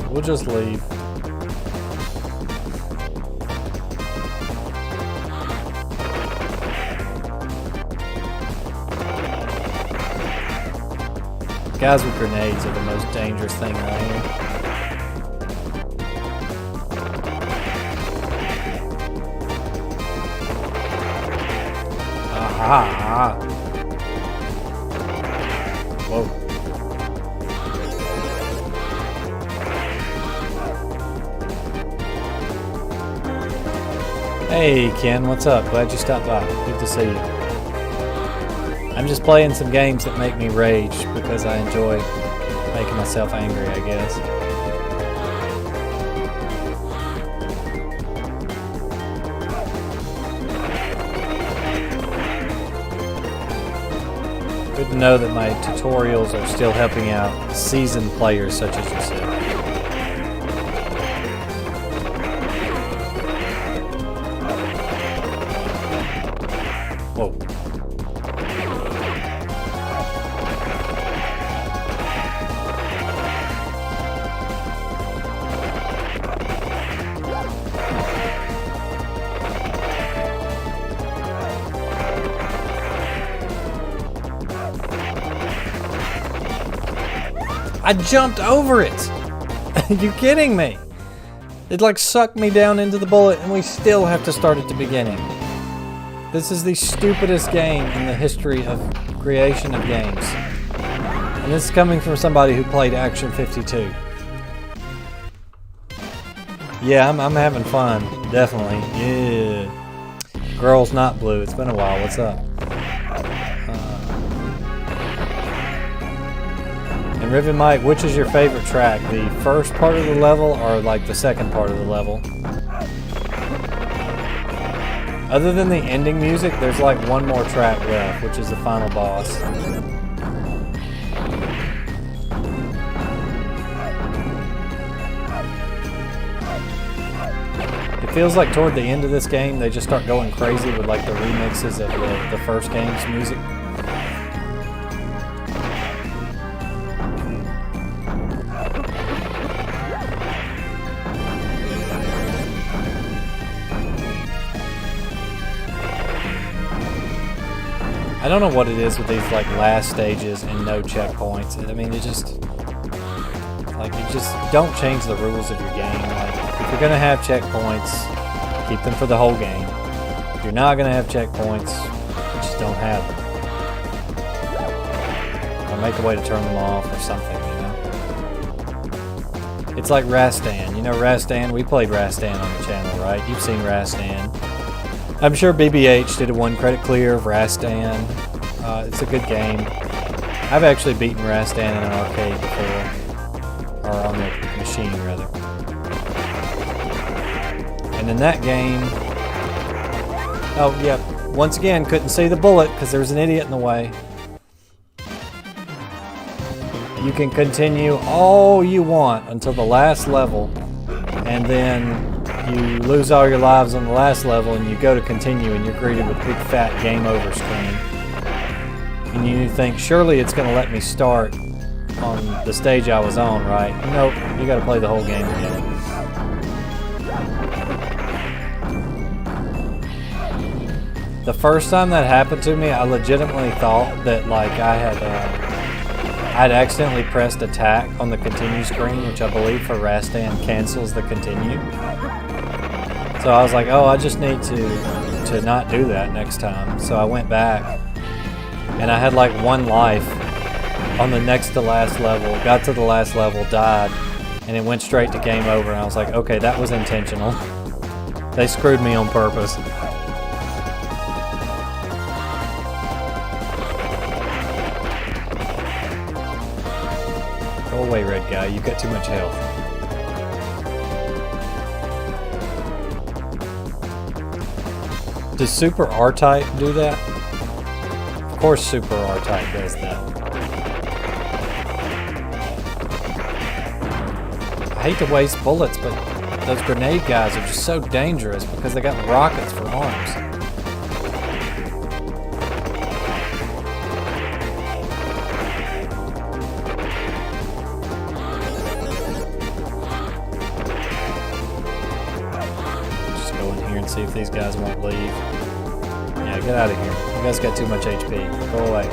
We'll just leave. Guys with grenades are the most dangerous thing around here. Aha! Whoa. Hey Ken, what's up? Glad you stopped by. Good to see you. I'm just playing some games that make me rage because I enjoy making myself angry, I guess. Good to know that my tutorials are still helping out seasoned players such as yourself. Whoa. I jumped over it! Are you kidding me? It like sucked me down into the bullet and we still have to start at the beginning. This is the stupidest game in the history of creation of games. And this is coming from somebody who played Action 52. Yeah, I'm having fun. Definitely. Yeah. Girl's Not Blue. It's been a while. What's up? And Riven Mike, which is your favorite track? The first part of the level or like the second part of the level? Other than the ending music, there's like one more track left, which is the final boss. feels like toward the end of this game, they just start going crazy with like the remixes of the first game's music. I don't know what it is with these like last stages and no checkpoints. I mean, it just don't change the rules of your game. Like, if you're gonna have checkpoints, keep them for the whole game. If you're not gonna have checkpoints, just don't have them. Or make a way to turn them off or something, you know? It's like Rastan. You know Rastan? We played Rastan on the channel, right? You've seen Rastan. I'm sure BBH did a 1 credit clear of Rastan. It's a good game. I've actually beaten Rastan in an arcade before. Or on the machine, rather. And in that game... Oh, yeah. Once again, couldn't see the bullet because there was an idiot in the way. You can continue all you want until the last level. And then you lose all your lives on the last level and you go to continue and you're greeted with a big fat game over screen. And you think, surely it's going to let me start on the stage I was on, right? Nope, you gotta play the whole game again. The first time that happened to me, I legitimately thought that like I'd accidentally pressed attack on the continue screen, which I believe for Rastan cancels the continue. So I was like, oh, I just need to not do that next time. So I went back and I had like 1 life on the next to last level, got to the last level, died, and it went straight to game over, and I was like, okay, that was intentional. They screwed me on purpose. Go away, red guy, you've got too much health. Does Super R-Type do that? Of course Super R-Type does that. I hate to waste bullets, but those grenade guys are just so dangerous because they got rockets for arms. Just go in here and see if these guys won't leave. Yeah, get out of here. You guys got too much HP. Go away.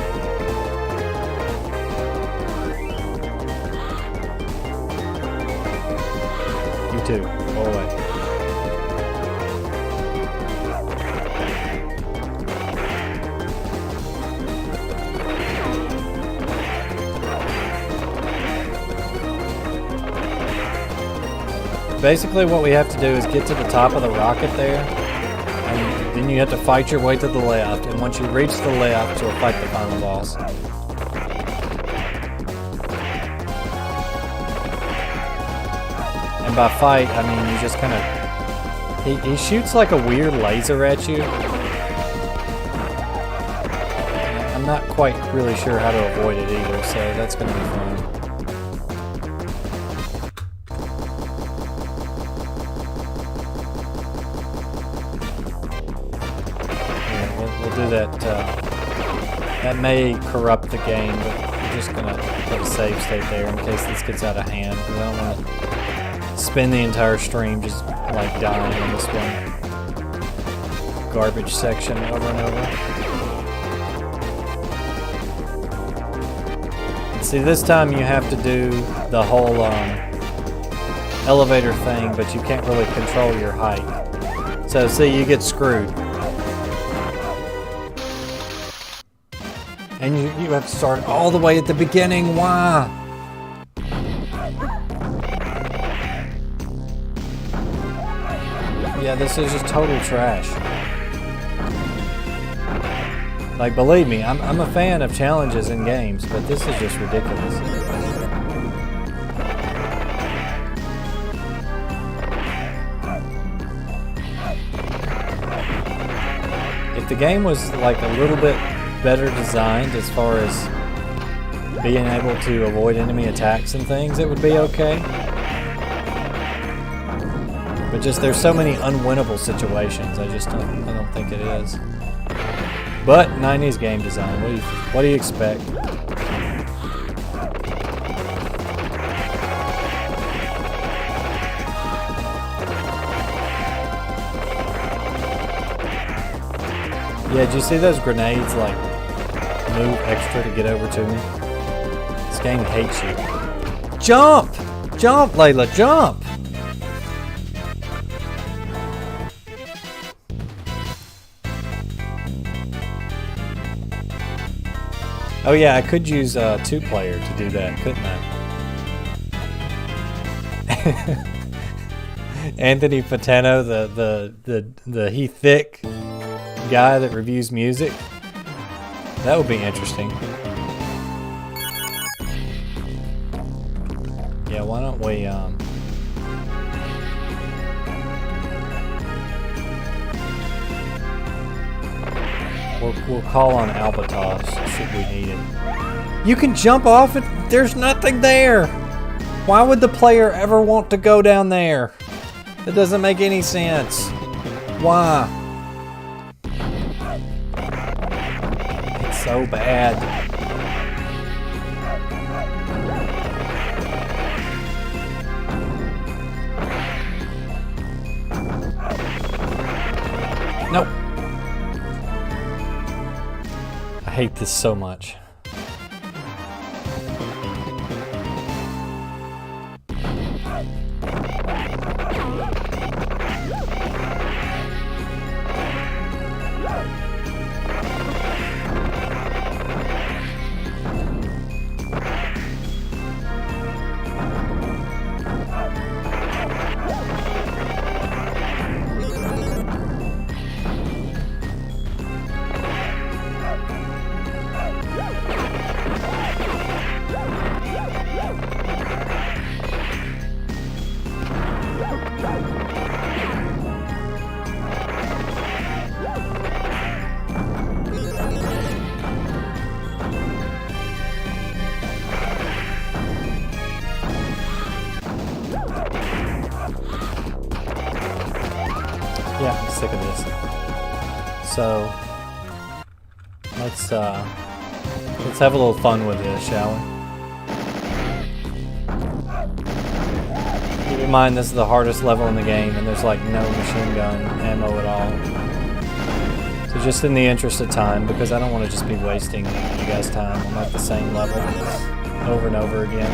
Go away. Basically what we have to do is get to the top of the rocket there, and then you have to fight your way to the left, and once you reach the left, you'll fight the final boss. And by fight, I mean you just kind of... He shoots like a weird laser at you. I'm not quite really sure how to avoid it either, so that's going to be fun. Yeah, we'll do that. That may corrupt the game, but I'm just going to put a save state there in case this gets out of hand, because I don't want to spend the entire stream just like dying on this one garbage section over and over. And see, this time you have to do the whole elevator thing, but you can't really control your height. So see, you get screwed. And you have to start all the way at the beginning. Why? Yeah, this is just total trash. Like, believe me, I'm a fan of challenges in games, but this is just ridiculous. If the game was like a little bit better designed as far as being able to avoid enemy attacks and things, it would be okay. But just there's so many unwinnable situations. I don't think it is. But 90s game design. What do you expect? Yeah, did you see those grenades like move extra to get over to me? This game hates you. Jump! Jump, Layla, jump! Oh yeah, I could use two-player to do that, couldn't I? Anthony Patano, the He Thick guy that reviews music. That would be interesting. Yeah, why don't we we'll call on Albatos should we need him. You can jump off it. There's nothing there. Why would the player ever want to go down there? That doesn't make any sense. Why? It's so bad. Nope. I hate this so much. Yeah, I'm sick of this. So let's have a little fun with this, shall we? Keep in mind this is the hardest level in the game and there's like no machine gun ammo at all. So just in the interest of time, because I don't want to just be wasting you guys' time on like the same level over and over again.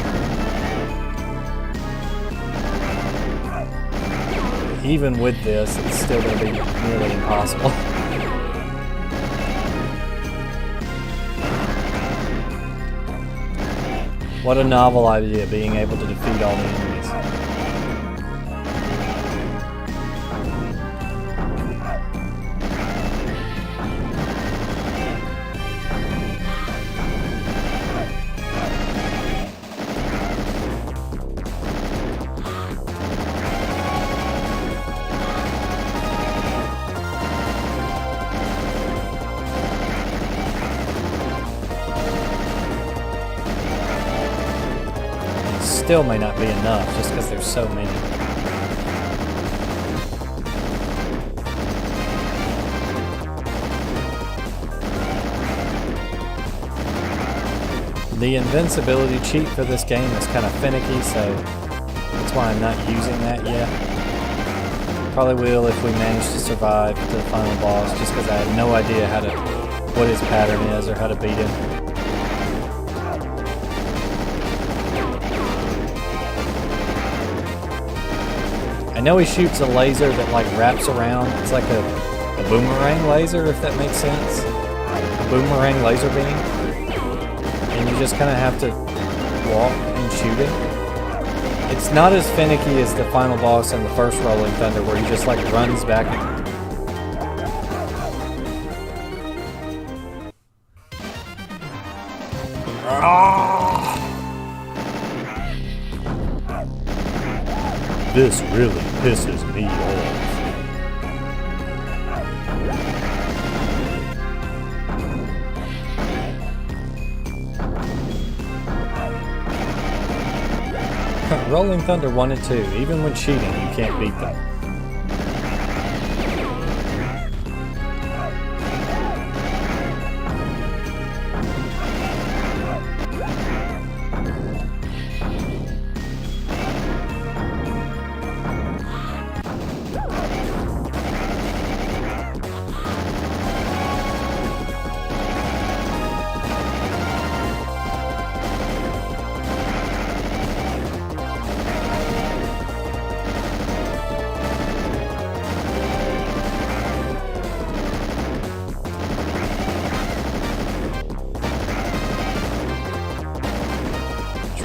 Even with this, it's still going to be nearly impossible. What a novel idea, being able to defeat all the enemies. Still may not be enough just because there's so many. The invincibility cheat for this game is kind of finicky, so that's why I'm not using that yet. Probably will if we manage to survive to the final boss, just because I have no idea what his pattern is or how to beat him. I know he shoots a laser that like wraps around. It's like a boomerang laser, if that makes sense. A boomerang laser beam. And you just kind of have to walk and shoot it. It's not as finicky as the final boss in the first Rolling Thunder where he just like runs back and... This really pisses me off. Rolling Thunder 1 and 2, even when cheating, you can't beat them.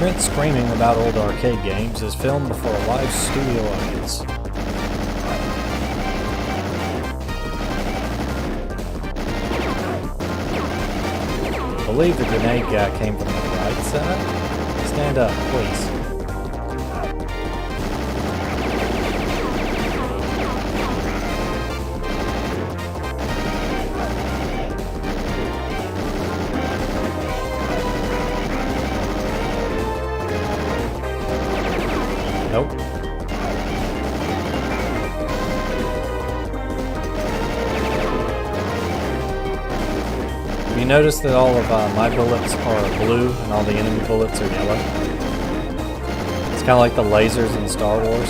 Trent screaming about old arcade games is filmed before a live studio audience. I believe the grenade guy came from the right side. Stand up, please. Nope. You notice that all of my bullets are blue and all the enemy bullets are yellow. It's kind of like the lasers in Star Wars.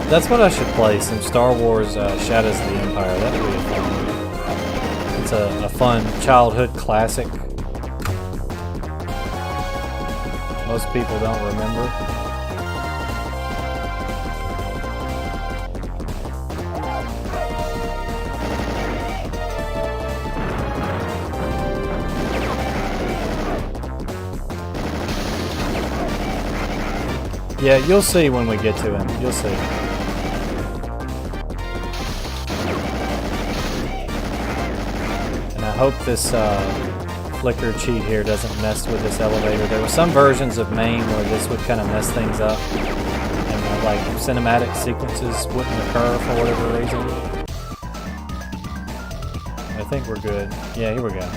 That's what I should play, some Star Wars Shadows of the Empire. That would be fun. It's a fun childhood classic. Most people don't remember. Yeah, you'll see when we get to him. You'll see. And I hope this flicker cheat here doesn't mess with this elevator. There were some versions of MAME where this would kind of mess things up. And like cinematic sequences wouldn't occur for whatever reason. I think we're good. Yeah, here we go.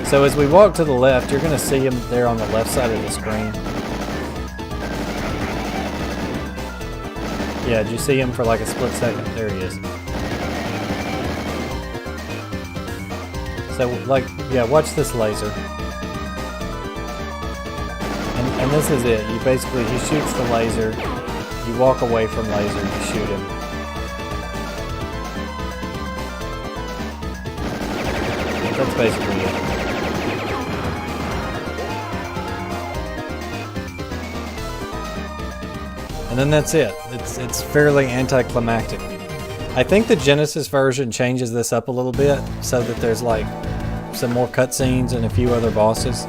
So as we walk to the left, you're going to see him there on the left side of the screen. Yeah, did you see him for like a split second? There he is. So, like, yeah, watch this laser. And this is it. You basically, he shoots the laser, you walk away from laser, you shoot him. That's basically it. And then that's it. It's fairly anticlimactic. I think the Genesis version changes this up a little bit so that there's like some more cutscenes and a few other bosses.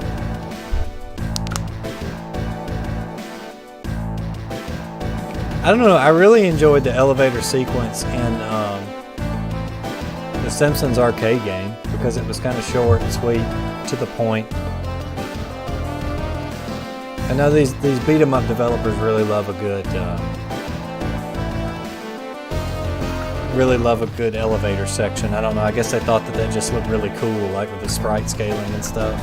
I don't know, I really enjoyed the elevator sequence in the Simpsons arcade game because it was kind of short and sweet, to the point. I know these beat 'em up developers really love a good elevator section. I don't know, I guess they thought that just looked really cool, like with the sprite scaling and stuff.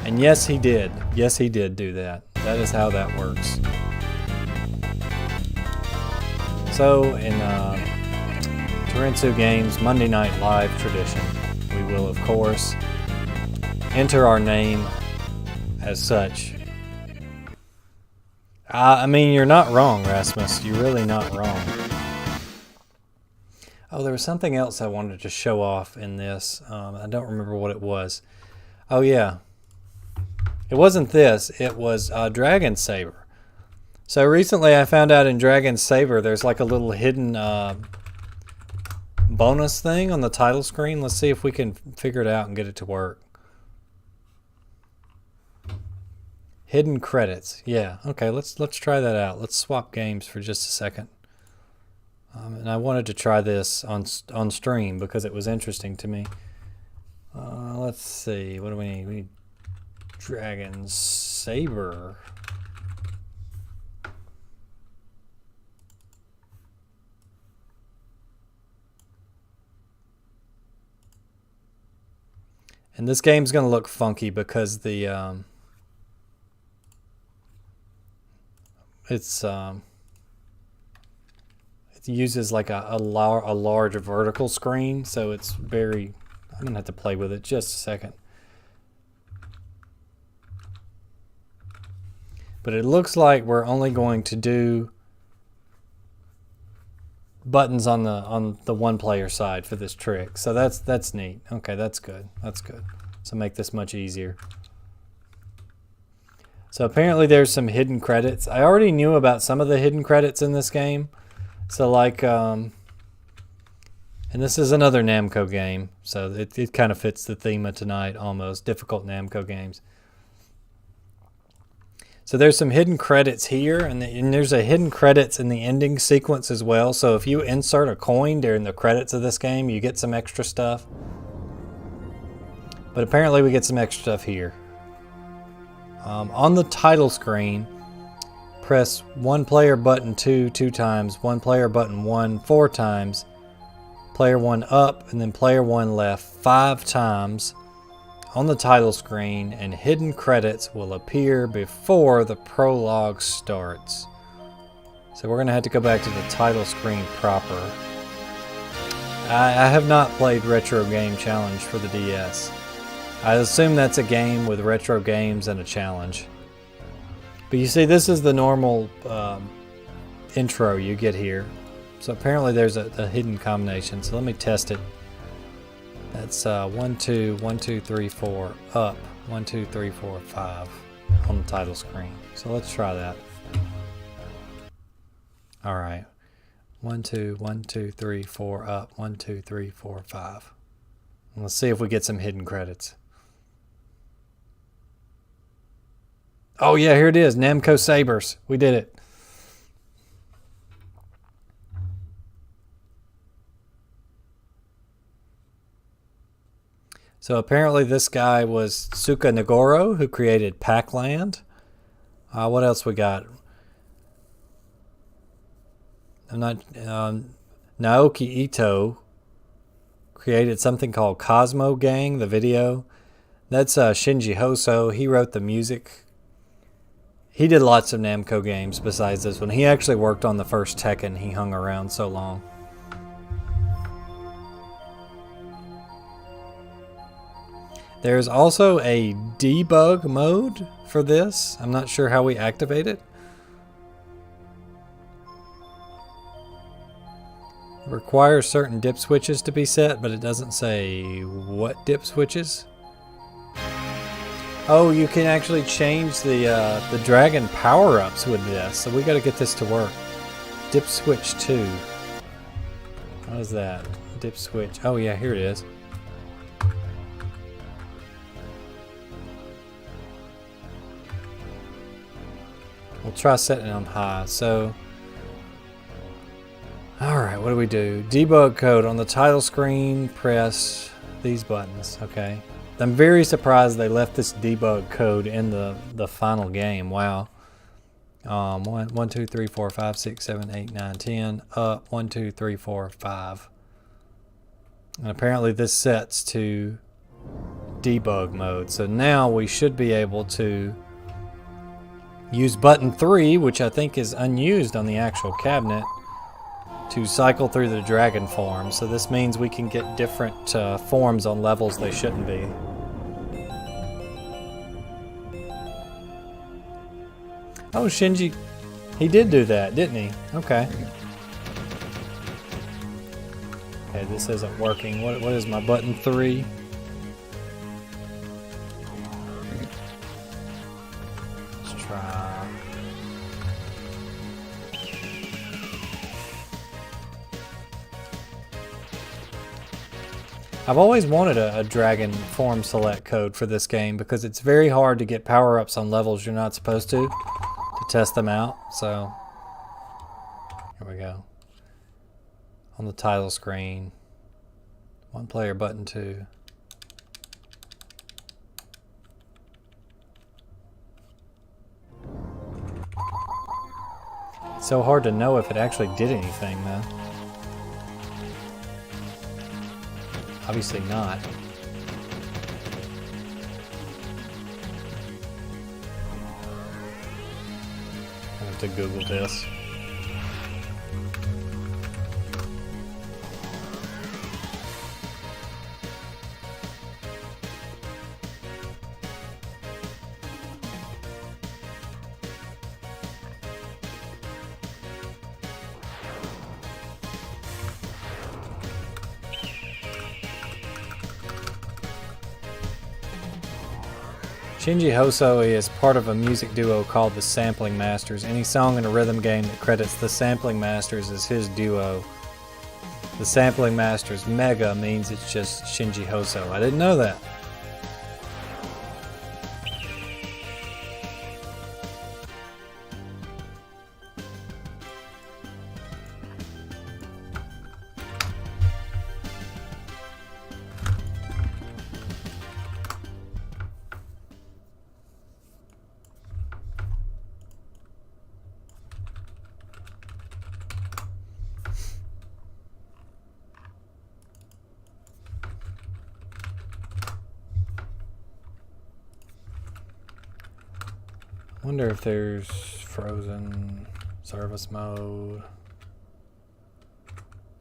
And yes, he did. Yes, he did do that. That is how that works. So, in Torensu Games Monday Night Live tradition, we will, of course, enter our name as such. I mean, you're not wrong, Rasmus. You're really not wrong. Oh, there was something else I wanted to show off in this. I don't remember what it was. Oh, yeah. It wasn't this. It was Dragon Saber. So recently I found out in Dragon Saber there's like a little hidden bonus thing on the title screen. Let's see if we can figure it out and get it to work. Hidden credits. Yeah, okay, let's try that out. Let's swap games for just a second. And I wanted to try this on stream because it was interesting to me. Let's see, what do we need? We need Dragon Saber. And this game's going to look funky because the it uses like a large vertical screen, so it's very, I'm going to have to play with it just a second. But it looks like we're only going to do buttons on the one player side for this trick. So that's neat. Okay, that's good. That's good. So make this much easier. So apparently there's some hidden credits. I already knew about some of the hidden credits in this game. So like And this is another Namco game, so it kind of fits the theme of tonight almost. Difficult Namco games. So there's some hidden credits here, and there's a hidden credits in the ending sequence as well. So if you insert a coin during the credits of this game, you get some extra stuff. But apparently we get some extra stuff here. On the title screen, press 1 player button 2 times, 1 player button 1 4 times, player 1 up, and then player 1 left 5 times on the title screen, and hidden credits will appear before the prologue starts. So we're going to have to go back to the title screen proper. I have not played Retro Game Challenge for the DS. I assume that's a game with retro games and a challenge. But you see, this is the normal intro you get here. So apparently there's a hidden combination. So let me test it. That's 1 2 1 2 3 4 up, 1 2 3 4 5 on the title screen. So let's try that. All right, 1 2 1 2 3 4 up, 1 2 3 4 5. And let's see if we get some hidden credits. Oh yeah, here it is, Namco Sabers. We did it. So apparently this guy was Suka Nagoro, who created Pac-Land. What else we got? Naoki Ito created something called Cosmo Gang, the video. That's Shinji Hoso. He wrote the music. He did lots of Namco games besides this one. He actually worked on the first Tekken. He hung around so long. There's also a debug mode for this. I'm not sure how we activate it. It requires certain dip switches to be set, but it doesn't say what dip switches. Oh, you can actually change the dragon power-ups with this, so we got to get this to work. Dip switch 2. What is that? Dip switch. Oh yeah, here it is. We'll try setting it on high. So, alright, what do we do? Debug code on the title screen, press these buttons. Okay. I'm very surprised they left this debug code in the final game. Wow. 1, 2, 3, 4, 5, 6, 7, 8, 9, 10. Up. 1, 2, 3, 4, 5. And apparently this sets to debug mode. So now we should be able to use button 3, which I think is unused on the actual cabinet, to cycle through the dragon form. So this means we can get different forms on levels they shouldn't be. Oh, Shinji, he did do that, didn't he? Okay. Okay, this isn't working. What is my button 3? Let's try. I've always wanted a dragon form select code for this game because it's very hard to get power-ups on levels you're not supposed to test them out. So here we go. On the title screen, 1 player button 2. It's so hard to know if it actually did anything though. Obviously not. I have to Google this. Shinji Hoso is part of a music duo called the Sampling Masters. Any song in a rhythm game that credits the Sampling Masters as his duo. The sampling master's mega means it's just Shinji Hoso. I didn't know that. Wonder if there's frozen service mode.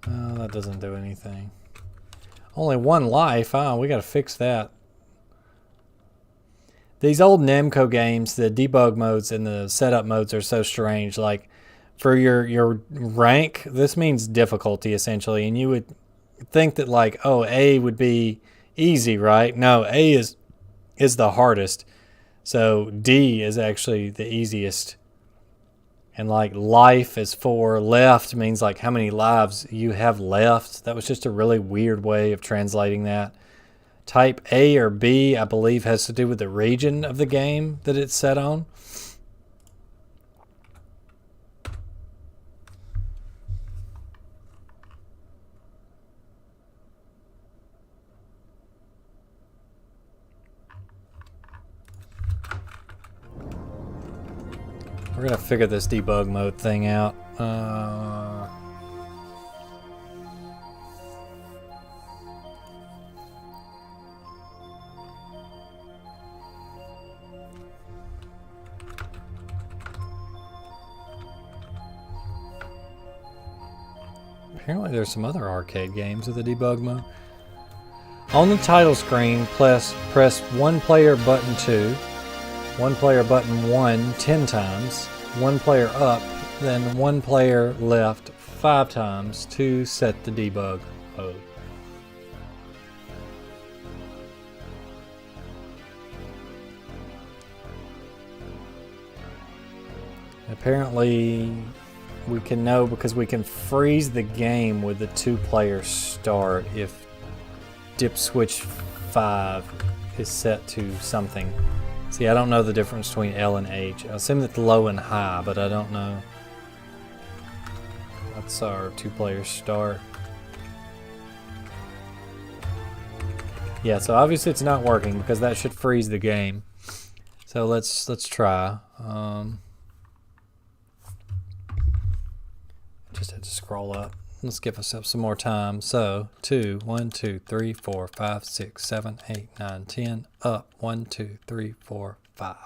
No, that doesn't do anything. Only one life. Oh, we gotta fix that. These old Namco games, the debug modes and the setup modes are so strange. Like for your rank, this means difficulty essentially, and you would think that like, oh, A would be easy, right? No, A is the hardest. So D is actually the easiest. And like life is 4, left means like how many lives you have left. That was just a really weird way of translating that. Type A or B, I believe, has to do with the region of the game that it's set on. We're gonna figure this debug mode thing out. Apparently there's some other arcade games with the debug mode. On the title screen, press one player button 2. One player button 1 10 times, one player up, then one player left 5 times to set the debug mode. Apparently we can know because we can freeze the game with the 2-player start if dip switch 5 is set to something. See, I don't know the difference between L and H. I assume it's low and high, but I don't know. That's our 2-player start. Yeah, so obviously it's not working because that should freeze the game. So let's try. Just had to scroll up. Let's give ourselves some more time. So 2, 1, 2, 3, 4, 5, 6, 7, 8, 9, 10. Up 1, 2, 3, 4, 5.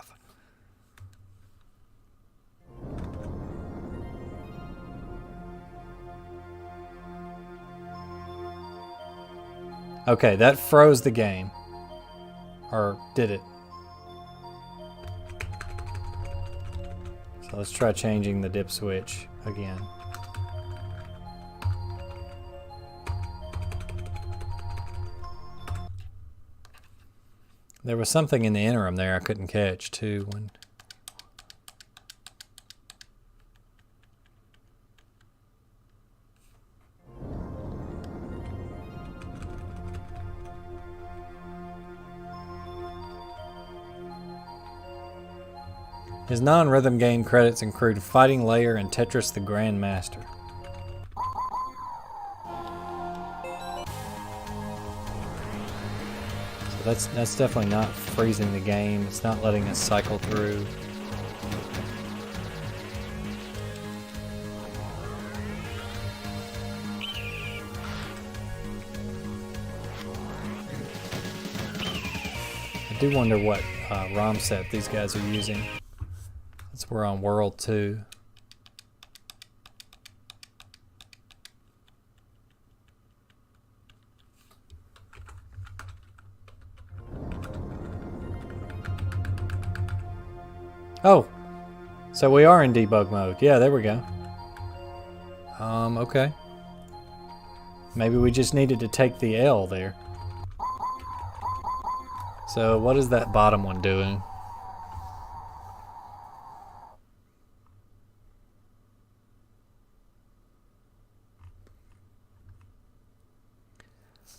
Okay, that froze the game. Or did it? So let's try changing the dip switch again. There was something in the interim there I couldn't catch too. His non-rhythm game credits include Fighting Layer and Tetris the Grandmaster. That's definitely not freezing the game. It's not letting us cycle through. I do wonder what ROM set these guys are using. We're on World 2. Oh, so we are in debug mode. Yeah, there we go. Okay. Maybe we just needed to take the L there. So what is that bottom one doing?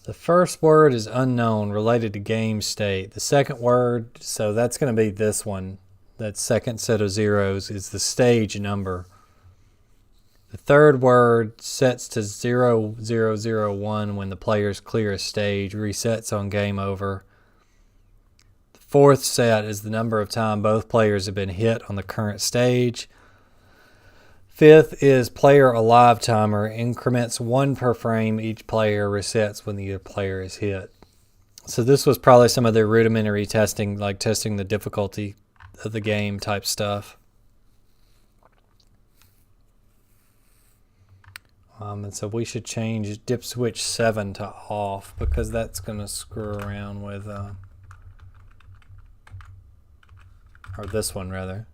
The first word is unknown, related to game state. The second word, so that's going to be this one. That second set of zeros is the stage number. The third word sets to 0001 when the players clear a stage, resets on game over. The fourth set is the number of times both players have been hit on the current stage. Fifth is player alive timer, increments 1 per frame. Each player resets when the other player is hit. So this was probably some of their rudimentary testing, like testing the difficulty of the game type stuff. And so we should change dip switch 7 to off because that's going to screw around with, or this one rather.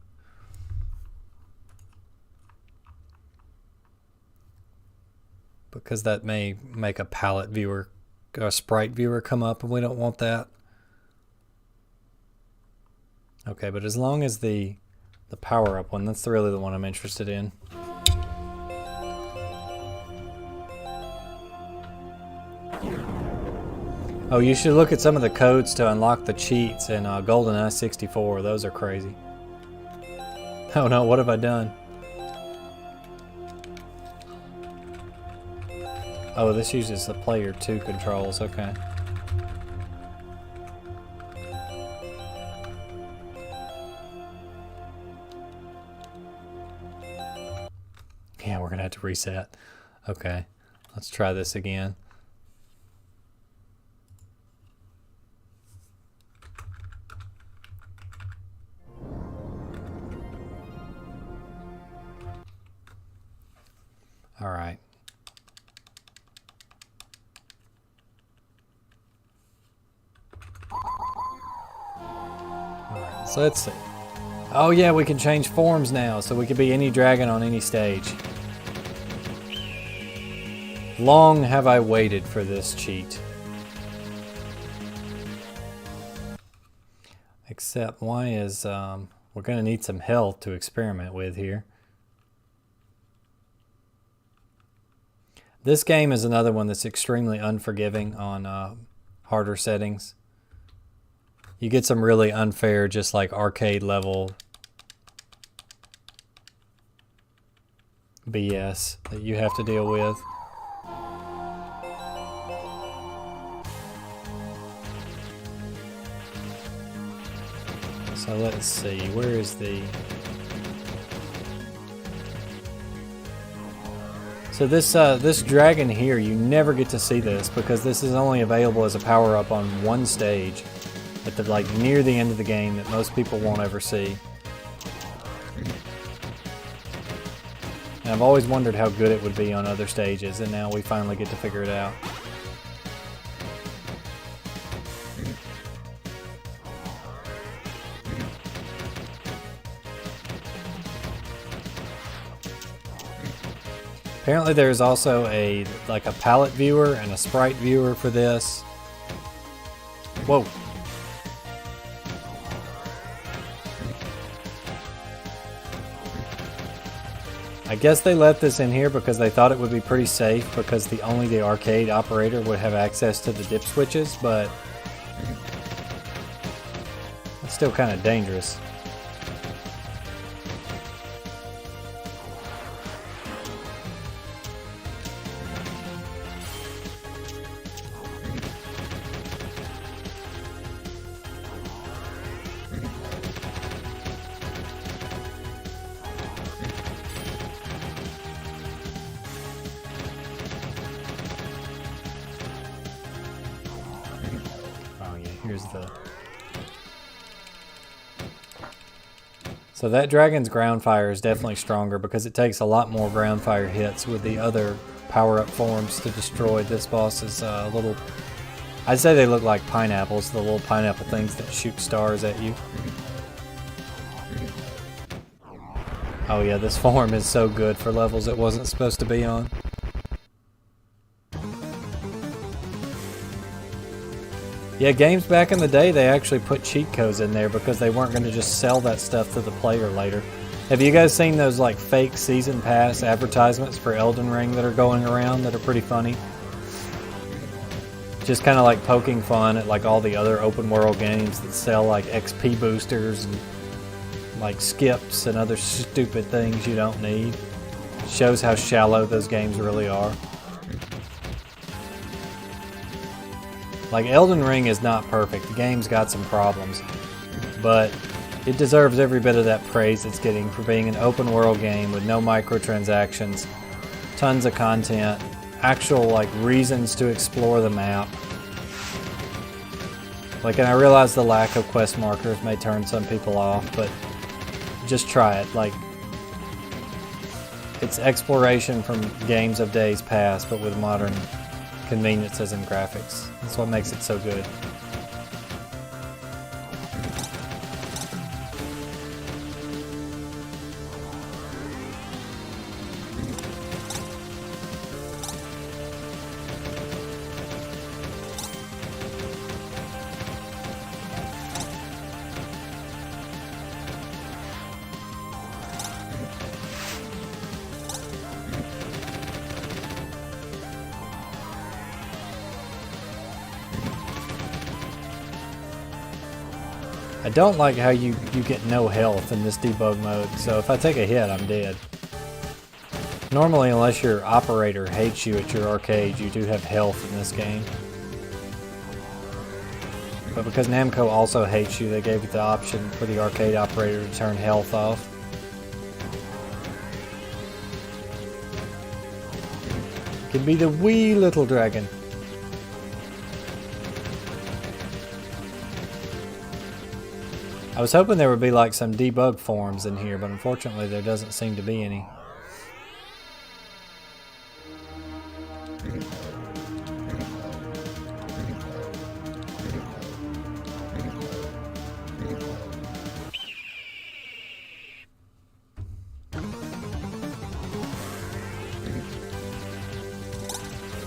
Because that may make a palette viewer, a sprite viewer come up, and we don't want that. Okay, but as long as the power-up one, that's really the one I'm interested in. Oh, you should look at some of the codes to unlock the cheats in GoldenEye 64. Those are crazy. Oh no, what have I done? Oh, this uses the player 2 controls, okay. Yeah, we're gonna have to reset. Okay, let's try this again. All right. So let's see. Oh yeah, we can change forms now, so we can be any dragon on any stage. Long have I waited for this cheat. Except why is, we're gonna need some health to experiment with here. This game is another one that's extremely unforgiving on harder settings. You get some really unfair, just like arcade level BS that you have to deal with. So let's see, where is the... So this dragon here, you never get to see this because this is only available as a power-up on one stage at the like near the end of the game that most people won't ever see. And I've always wondered how good it would be on other stages, and now we finally get to figure it out. Apparently there's also a palette viewer and a sprite viewer for this. Whoa. I guess they let this in here because they thought it would be pretty safe because only the arcade operator would have access to the dip switches, but it's still kind of dangerous. So that dragon's ground fire is definitely stronger because it takes a lot more ground fire hits with the other power-up forms to destroy this boss's little... I'd say they look like pineapples, the little pineapple things that shoot stars at you. Oh yeah, this form is so good for levels it wasn't supposed to be on. Yeah, games back in the day, they actually put cheat codes in there because they weren't going to just sell that stuff to the player later. Have you guys seen those like fake season pass advertisements for Elden Ring that are going around that are pretty funny? just kind of like poking fun at like all the other open world games that sell like XP boosters and like skips and other stupid things you don't need. Shows how shallow those games really are. Like Elden Ring is not perfect. The game's got some problems, but it deserves every bit of that praise it's getting for being an open world game with no microtransactions, tons of content, actual like reasons to explore the map. Like, and I realize the lack of quest markers may turn some people off, but just try it. Like, it's exploration from games of days past, but with modern conveniences and graphics. That's what makes it so good. I don't like how you get no health in this debug mode, so if I take a hit, I'm dead. Normally, unless your operator hates you at your arcade, you do have health in this game. But because Namco also hates you, they gave it the option for the arcade operator to turn health off. It can be the wee little dragon. I was hoping there would be like some debug forums in here, but unfortunately there doesn't seem to be any.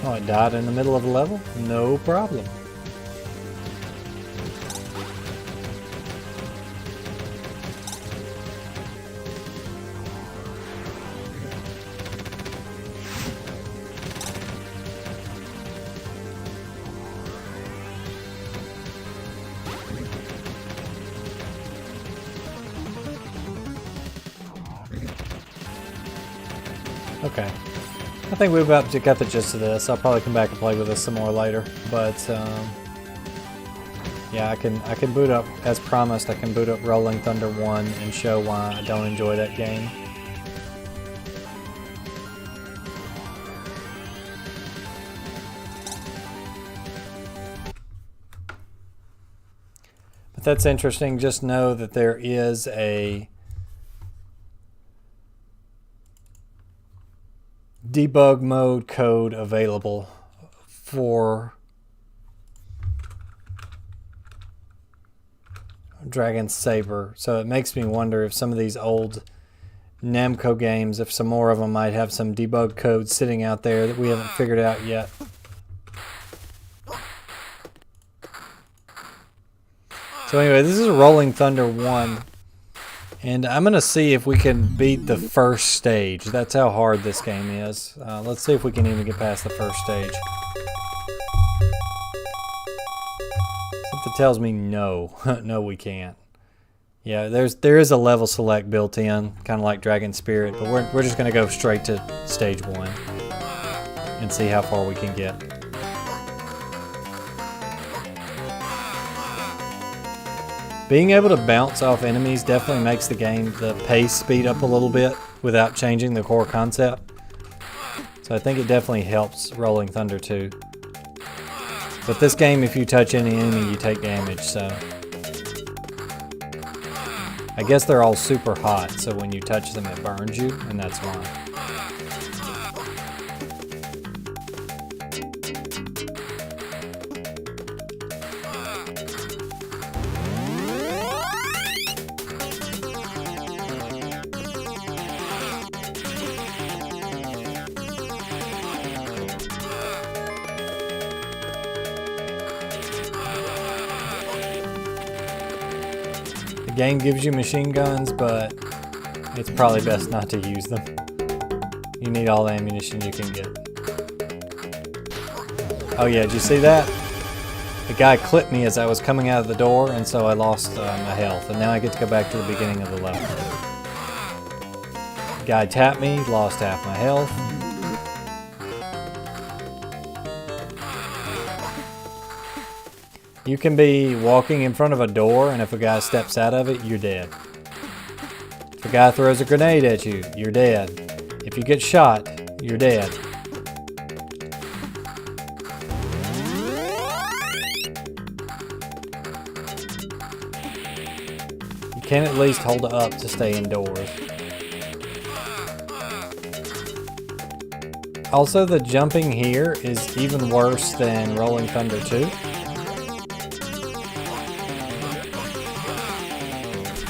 Oh, it died in the middle of a level? No problem. Okay, I think we've got the gist of this. I'll probably come back and play with this some more later, but yeah, I can boot up, as promised, I can boot up Rolling Thunder 1 and show why I don't enjoy that game. But that's interesting. Just know that there is a debug mode code available for Dragon Saber, so it makes me wonder if some of these old Namco games, if some more of them might have some debug code sitting out there that we haven't figured out yet. So anyway, this is Rolling Thunder 1. And I'm going to see if we can beat the first stage. That's how hard this game is. Let's see if we can even get past the first stage. Something tells me no. No, we can't. Yeah, there is a level select built in, kind of like Dragon Spirit, but we're just going to go straight to stage 1 and see how far we can get. Being able to bounce off enemies definitely makes the pace speed up a little bit without changing the core concept. So I think it definitely helps Rolling Thunder 2. But this game, if you touch any enemy, you take damage, so. I guess they're all super hot, so when you touch them it burns you, and that's why. The game gives you machine guns, but it's probably best not to use them. You need all the ammunition you can get. Oh yeah, did you see that? The guy clipped me as I was coming out of the door, and so I lost my health. And now I get to go back to the beginning of the level. The guy tapped me, lost half my health. You can be walking in front of a door, and if a guy steps out of it, you're dead. If a guy throws a grenade at you, you're dead. If you get shot, you're dead. You can at least hold it up to stay indoors. Also, the jumping here is even worse than Rolling Thunder 2.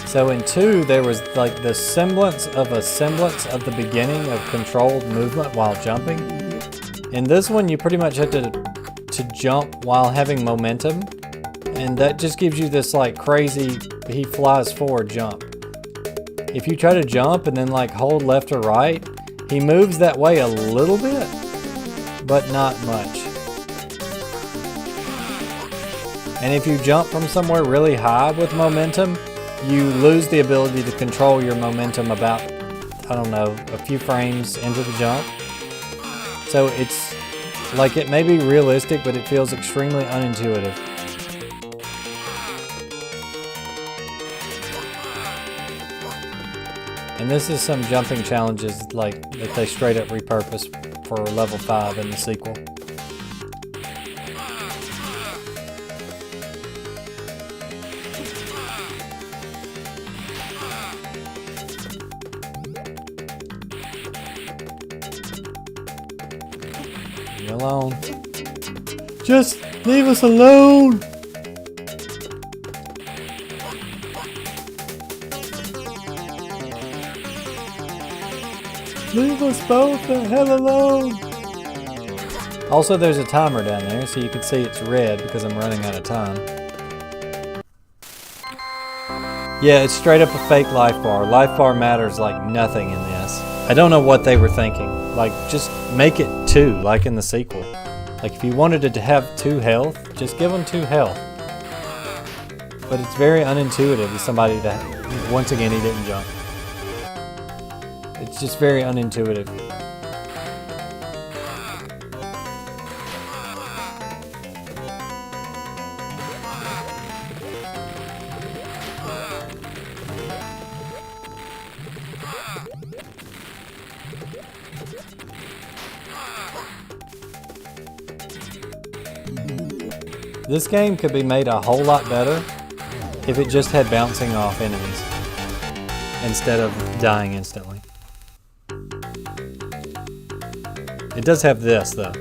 So in 2, there was like the semblance of the beginning of controlled movement while jumping. In this one, you pretty much have to jump while having momentum. And that just gives you this like crazy, he flies forward jump. If you try to jump and then like hold left or right, he moves that way a little bit, but not much. And if you jump from somewhere really high with momentum, you lose the ability to control your momentum about, I don't know, a few frames into the jump. So it's like, it may be realistic, but it feels extremely unintuitive. And this is some jumping challenges like that they straight up repurposed for level 5 in the sequel. Leave me alone. Just leave us alone! Leave us both the hell alone! Also, there's a timer down there, so you can see it's red because I'm running out of time. Yeah, it's straight up a fake life bar. Life bar matters like nothing in this. I don't know what they were thinking. Like, just make it 2, like in the sequel. Like, if you wanted it to have 2 health, just give them 2 health. But it's very unintuitive to somebody that, once again, he didn't jump. It's just very unintuitive. This game could be made a whole lot better if it just had bouncing off enemies instead of dying instantly. It does have this, though.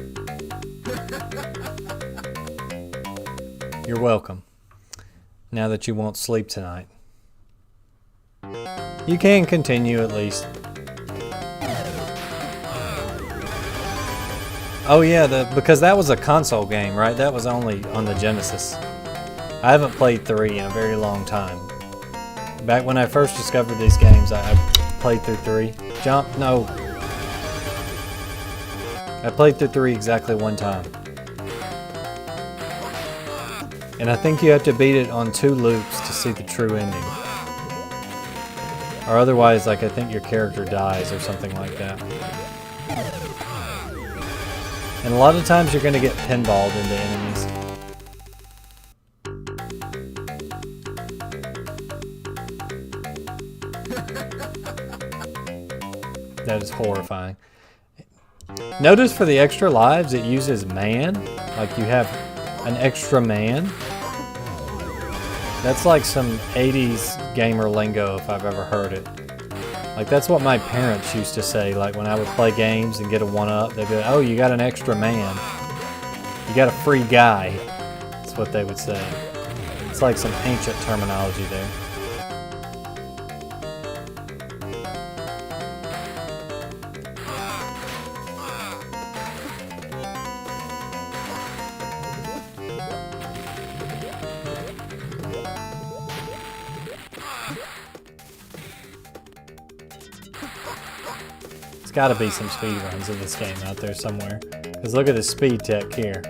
You're welcome. Now that you won't sleep tonight. You can continue at least. Oh yeah, because that was a console game, right? That was only on the Genesis. I haven't played 3 in a very long time. Back when I first discovered these games, I played through 3. Jump? No. I played through 3 exactly one time. And I think you have to beat it on 2 loops to see the true ending. Or otherwise, like, I think your character dies or something like that. And a lot of times you're going to get pinballed into enemies. That is horrifying. Notice for the extra lives it uses man, like you have an extra man. That's like some 80s gamer lingo if I've ever heard it. Like that's what my parents used to say, like when I would play games and get a 1-up, they'd be like, oh, you got an extra man. You got a free guy. That's what they would say. It's like some ancient terminology there. There's got to be some speed runs of this game out there somewhere. Because look at the speed tech here.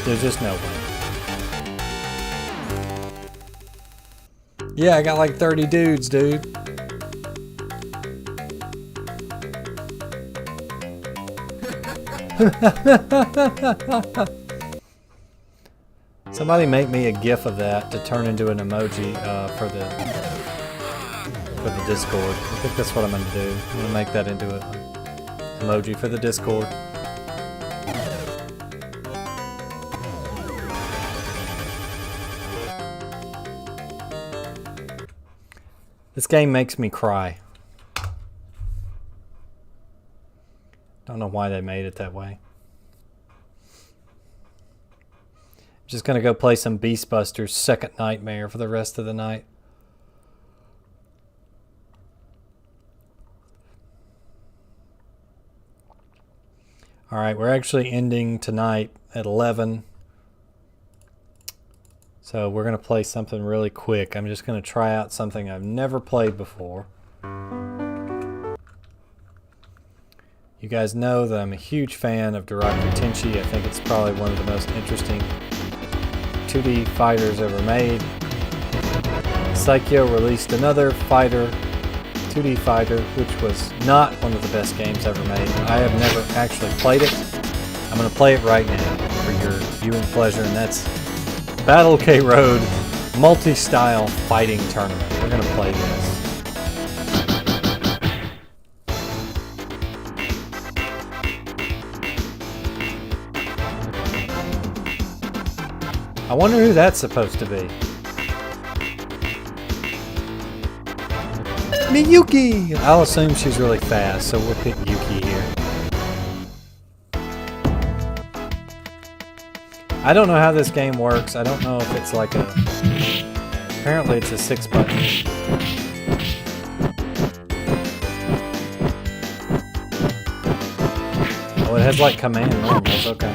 There's just no way. Yeah, I got like 30 dudes, dude. Somebody make me a GIF of that to turn into an emoji for the Discord. I think that's what I'm going to do. I'm going to make that into an emoji for the Discord. This game makes me cry. Don't know why they made it that way. Just gonna go play some Beastbusters Second Nightmare for the rest of the night. Alright, we're actually ending tonight at 11. So we're gonna play something really quick. I'm just gonna try out something I've never played before. You guys know that I'm a huge fan of Debug Tenchi. I think it's probably one of the most interesting 2D fighters ever made. Psycho released another fighter, 2D fighter, which was not one of the best games ever made. I have never actually played it. I'm going to play it right now for your viewing pleasure, and that's Battle K Road Multi-Style Fighting Tournament. We're going to play this. I wonder who that's supposed to be. Miyuki! I'll assume she's really fast, so we'll pick Yuki here. I don't know how this game works. I don't know if it's like a... Apparently it's a 6-button. Oh, it has like command normals, okay.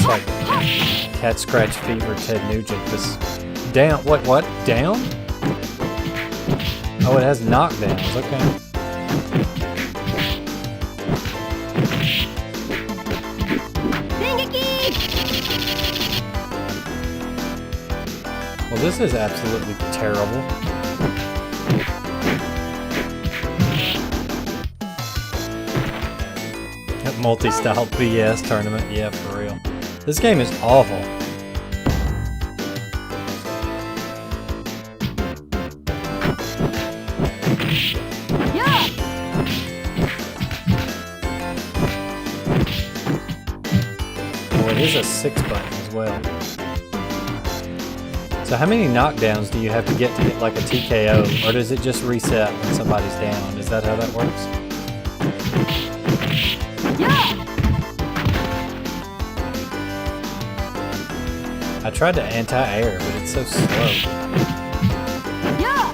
Like Cat Scratch Fever, Ted Nugent. This down. What? Down? Oh, it has knockdowns. Okay. Well, this is absolutely terrible. That multi-style BS tournament. Yeah, for real. This game is awful. Yeah. Oh, it is a 6-button as well. So how many knockdowns do you have to get like a TKO? Or does it just reset when somebody's down? Is that how that works? Yeah. I tried to anti-air, but it's so slow. Yeah.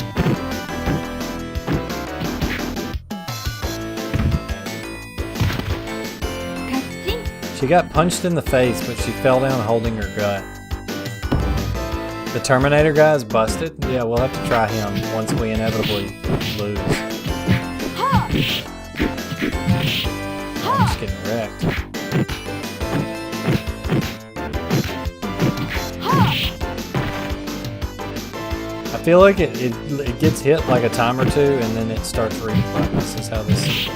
She got punched in the face, but she fell down holding her gut. The Terminator guy is busted? Yeah, we'll have to try him once we inevitably lose. I'm just getting wrecked. I feel like it gets hit like a time or two, and then it starts reading buttons. This is how this goes.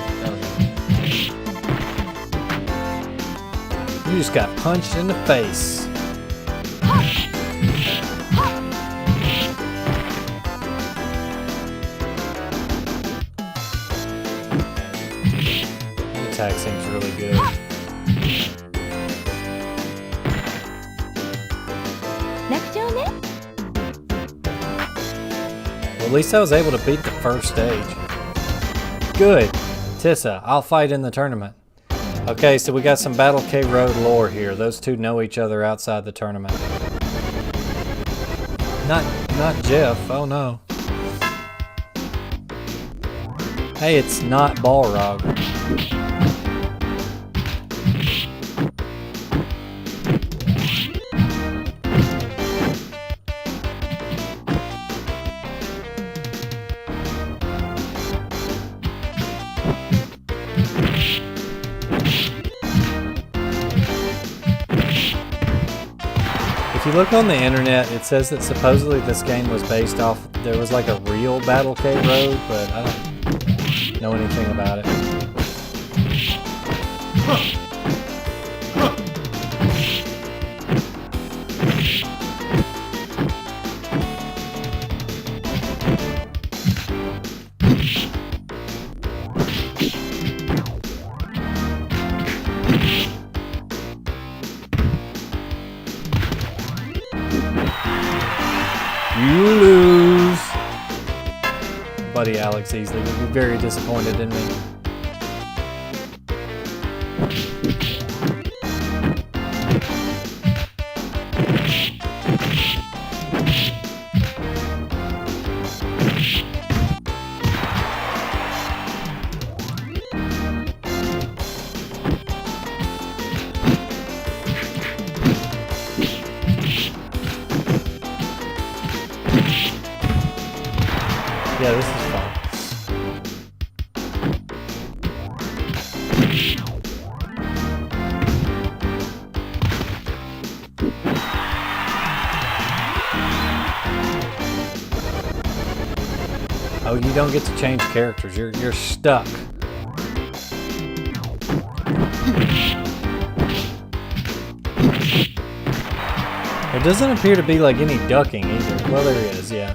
You just got punched in the face. The attack seems really good. Well, at least I was able to beat the first stage. Good. Tissa, I'll fight in the tournament. Okay, so we got some Battle K Road lore here. Those two know each other outside the tournament. Not Jeff. Oh no. Hey, it's not Balrog. look on the internet, it says that supposedly this game was based off, there was like a real Battle K Road, but I don't know anything about it. You lose. Buddy Alex Easley would be very disappointed in me. Yeah, this is fun. Oh, you don't get to change characters. You're stuck. There doesn't appear to be like any ducking either. Well, there is, yeah.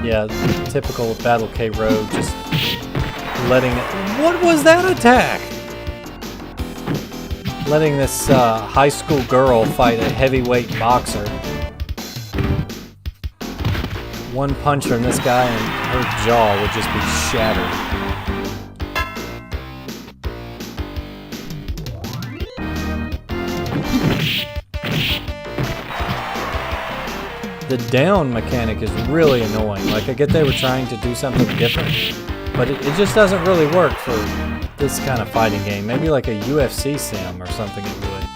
Yeah, typical Battle K Road, just letting it... What was that attack? Letting this high school girl fight a heavyweight boxer. One puncher in this guy and her jaw would just be shattered. The down mechanic is really annoying. Like, I get they were trying to do something different, but it just doesn't really work for this kind of fighting game. Maybe like a UFC sim or something it would.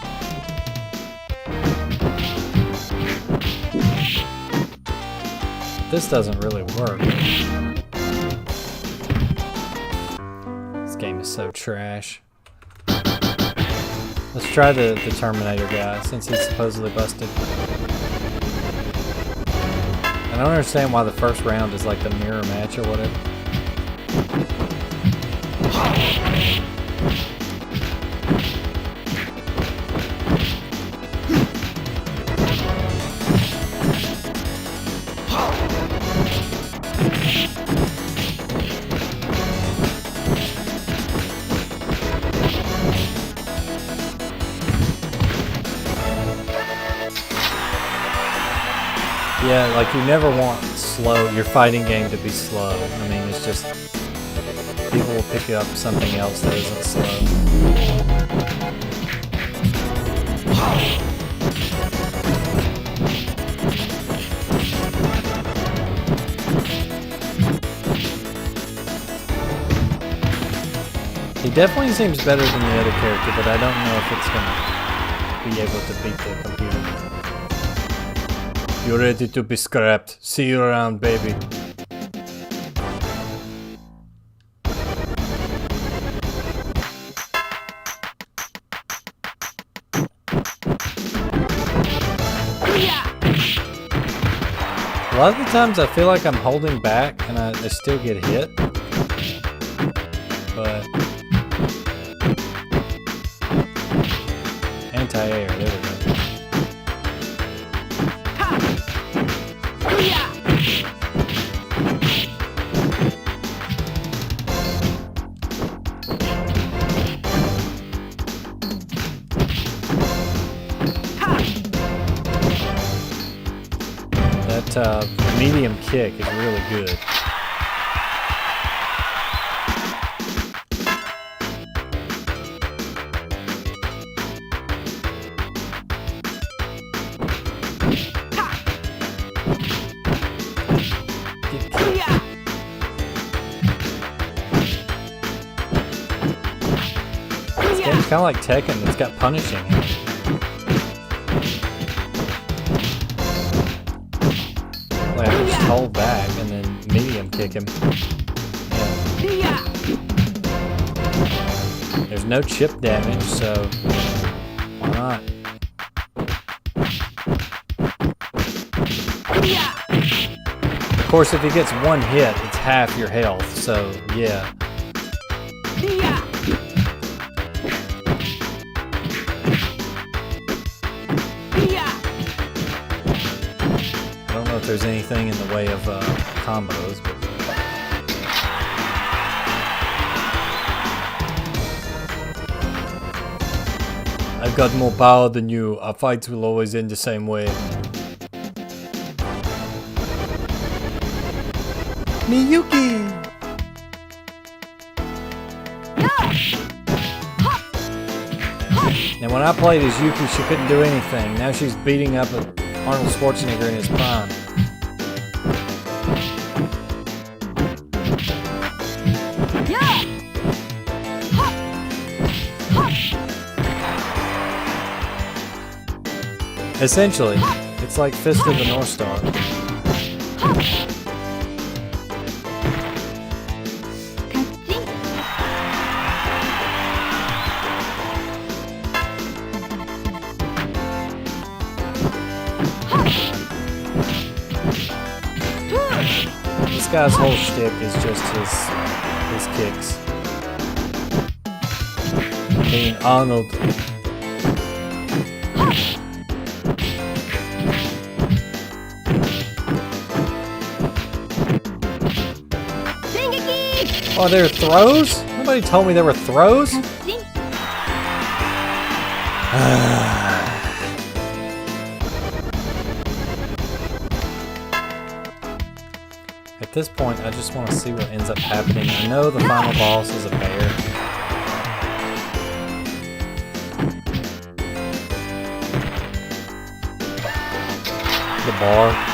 This doesn't really work. This game is so trash. Let's try the Terminator guy, since he's supposedly busted. I don't understand why the first round is like the mirror match or whatever. Yeah, like you never want your fighting game to be slow. I mean, it's just, people will pick up something else that isn't slow. He definitely seems better than the other character, but I don't know if it's going to be able to beat the computer. You're ready to be scrapped. See you around, baby. A lot of the times I feel like I'm holding back and I still get hit. But... anti-air, there we go. That medium kick is really good. It's kind of like Tekken. It's got punishing. Like I just hold back and then medium kick him. Yeah. There's no chip damage, so why not? Of course, if he gets one hit, it's half your health, so yeah. I don't know if there's anything in the way of combos, but I've got more power than you. Our fights will always end the same way. Miyuki! Now when I played as Yuki, she couldn't do anything. Now she's beating up Arnold Schwarzenegger in his prime. Essentially, it's like Fist of the North Star. This guy's whole shtick is just his kicks. Being Arnold. Oh, there are throws? Nobody told me there were throws? At this point, I just want to see what ends up happening. I know the final boss is a bear. The bar.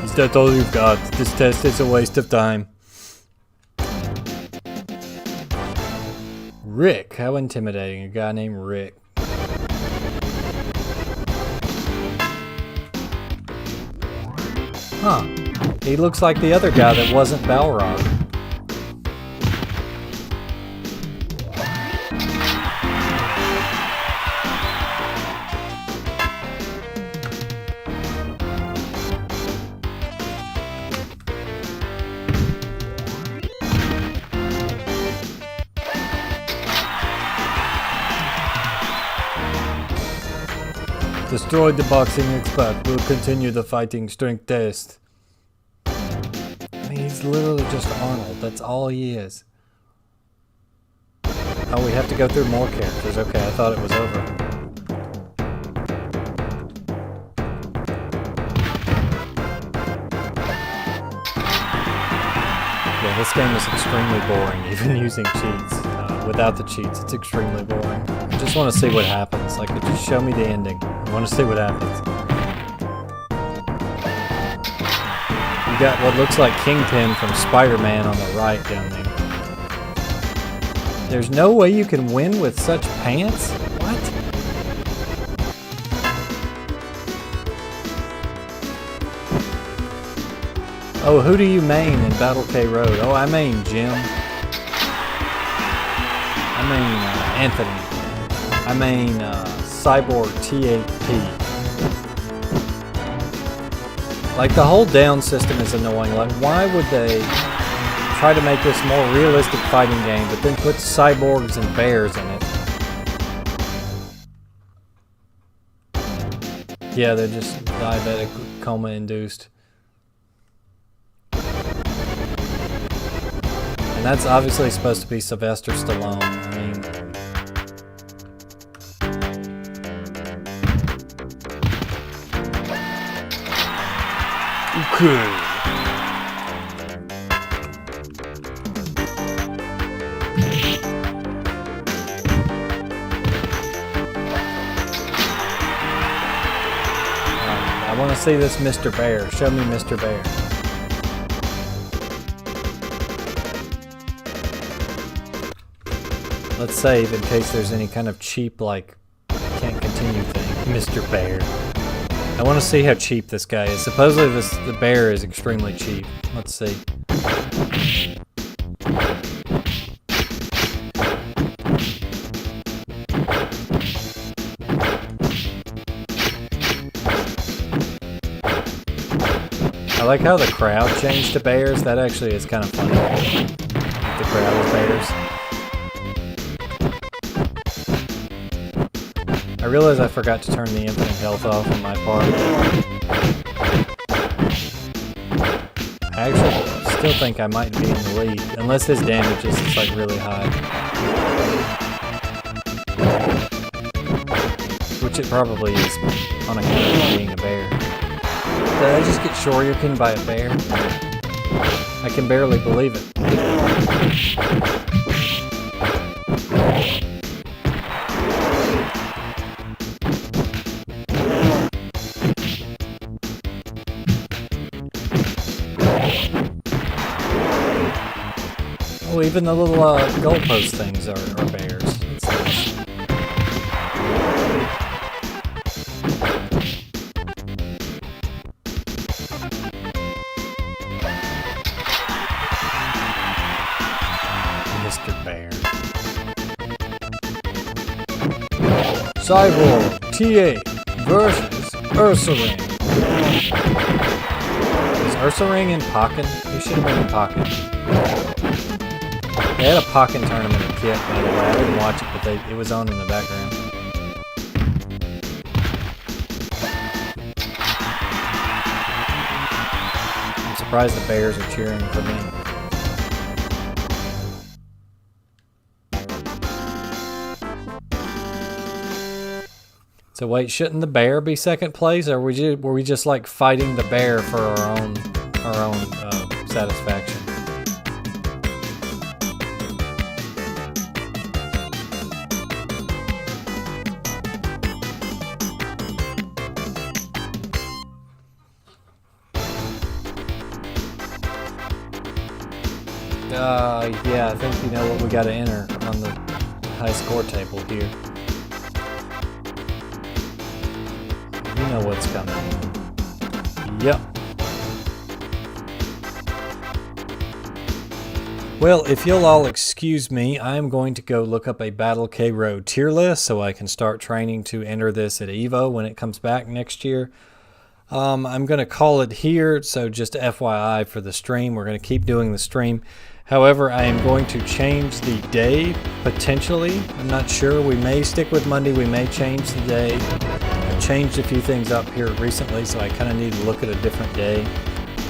Is that all you've got? This test is a waste of time. Rick, how intimidating. A guy named Rick. Huh. He looks like the other guy that wasn't Balrog. Destroyed the boxing expert. We'll continue the fighting strength test. I mean, he's literally just Arnold. That's all he is. Oh, we have to go through more characters. Okay, I thought it was over. Yeah, this game is extremely boring, even using cheats. Without the cheats, it's extremely boring. I just want to see what happens. Like, just show me the ending. I want to see what happens. You got what looks like Kingpin from Spider-Man on the right down there. There's no way you can win with such pants? What? Oh, who do you main in Battle K Road? Oh, I main Jim. I main Anthony. I main Cyborg T8P. Like, the whole down system is annoying. Like, why would they try to make this more realistic fighting game, but then put cyborgs and bears in it? Yeah, they're just diabetic coma induced. And that's obviously supposed to be Sylvester Stallone. I mean, okay. want to see this Mr. Bear. Show me Mr. Bear. Let's save in case there's any kind of cheap, like, can't continue thing. Mr. Bear. I want to see how cheap this guy is. Supposedly the bear is extremely cheap. Let's see. I like how the crowd changed to bears. That actually is kind of funny. The crowd of bears. I realize I forgot to turn the infinite health off on my part. I actually still think I might be in the lead, unless his damage is just like really high. Which it probably is on account of being a bear. Did I just get shoryuken by a bear? I can barely believe it. Oh, even the little goalpost things are bears. That's nice. Mr. Bear. Cyborg TA versus Ursaring. Is Ursaring in Pokken? He should have been in Pokken. They had a Pokken tournament at Kit, by the way. I didn't watch it, but it was on in the background. I'm surprised the Bears are cheering for me. So wait, shouldn't the bear be second place, or were we just like fighting the bear for our own satisfaction? Yeah, I think you know what we got to enter on the high score table here. You know what's coming. Yep. Well, if you'll all excuse me, I'm going to go look up a Battle K Road tier list so I can start training to enter this at EVO when it comes back next year. I'm going to call it here, so just FYI for the stream, we're going to keep doing the stream. However, I am going to change the day, potentially. I'm not sure. We may stick with Monday. We may change the day. I changed a few things up here recently, so I kind of need to look at a different day.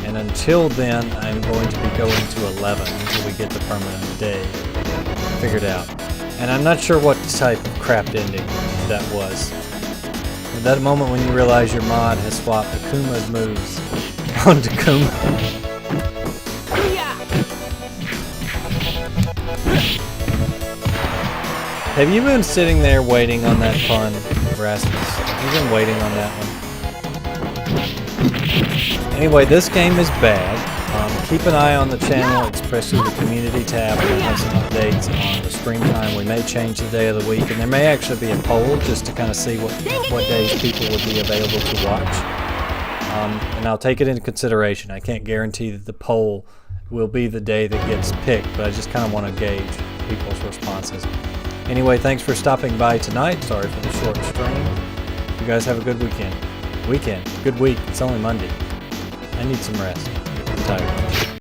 And until then, I'm going to be going to 11 until we get the permanent day figured out. And I'm not sure what type of crap ending that was. At that moment when you realize your mod has swapped Akuma's moves onto Kuma. Have you been sitting there waiting on that pun, Rasmus? You've been waiting on that one. Anyway, this game is bad. Keep an eye on the channel, especially the community tab. We're going to have some updates on the stream time. We may change the day of the week, and there may actually be a poll just to kind of see what days people would be available to watch. And I'll take it into consideration. I can't guarantee that the poll will be the day that gets picked, but I just kind of want to gauge people's responses. Anyway, thanks for stopping by tonight. Sorry for the short stream. You guys have a good weekend. Good week. It's only Monday. I need some rest. I'm tired.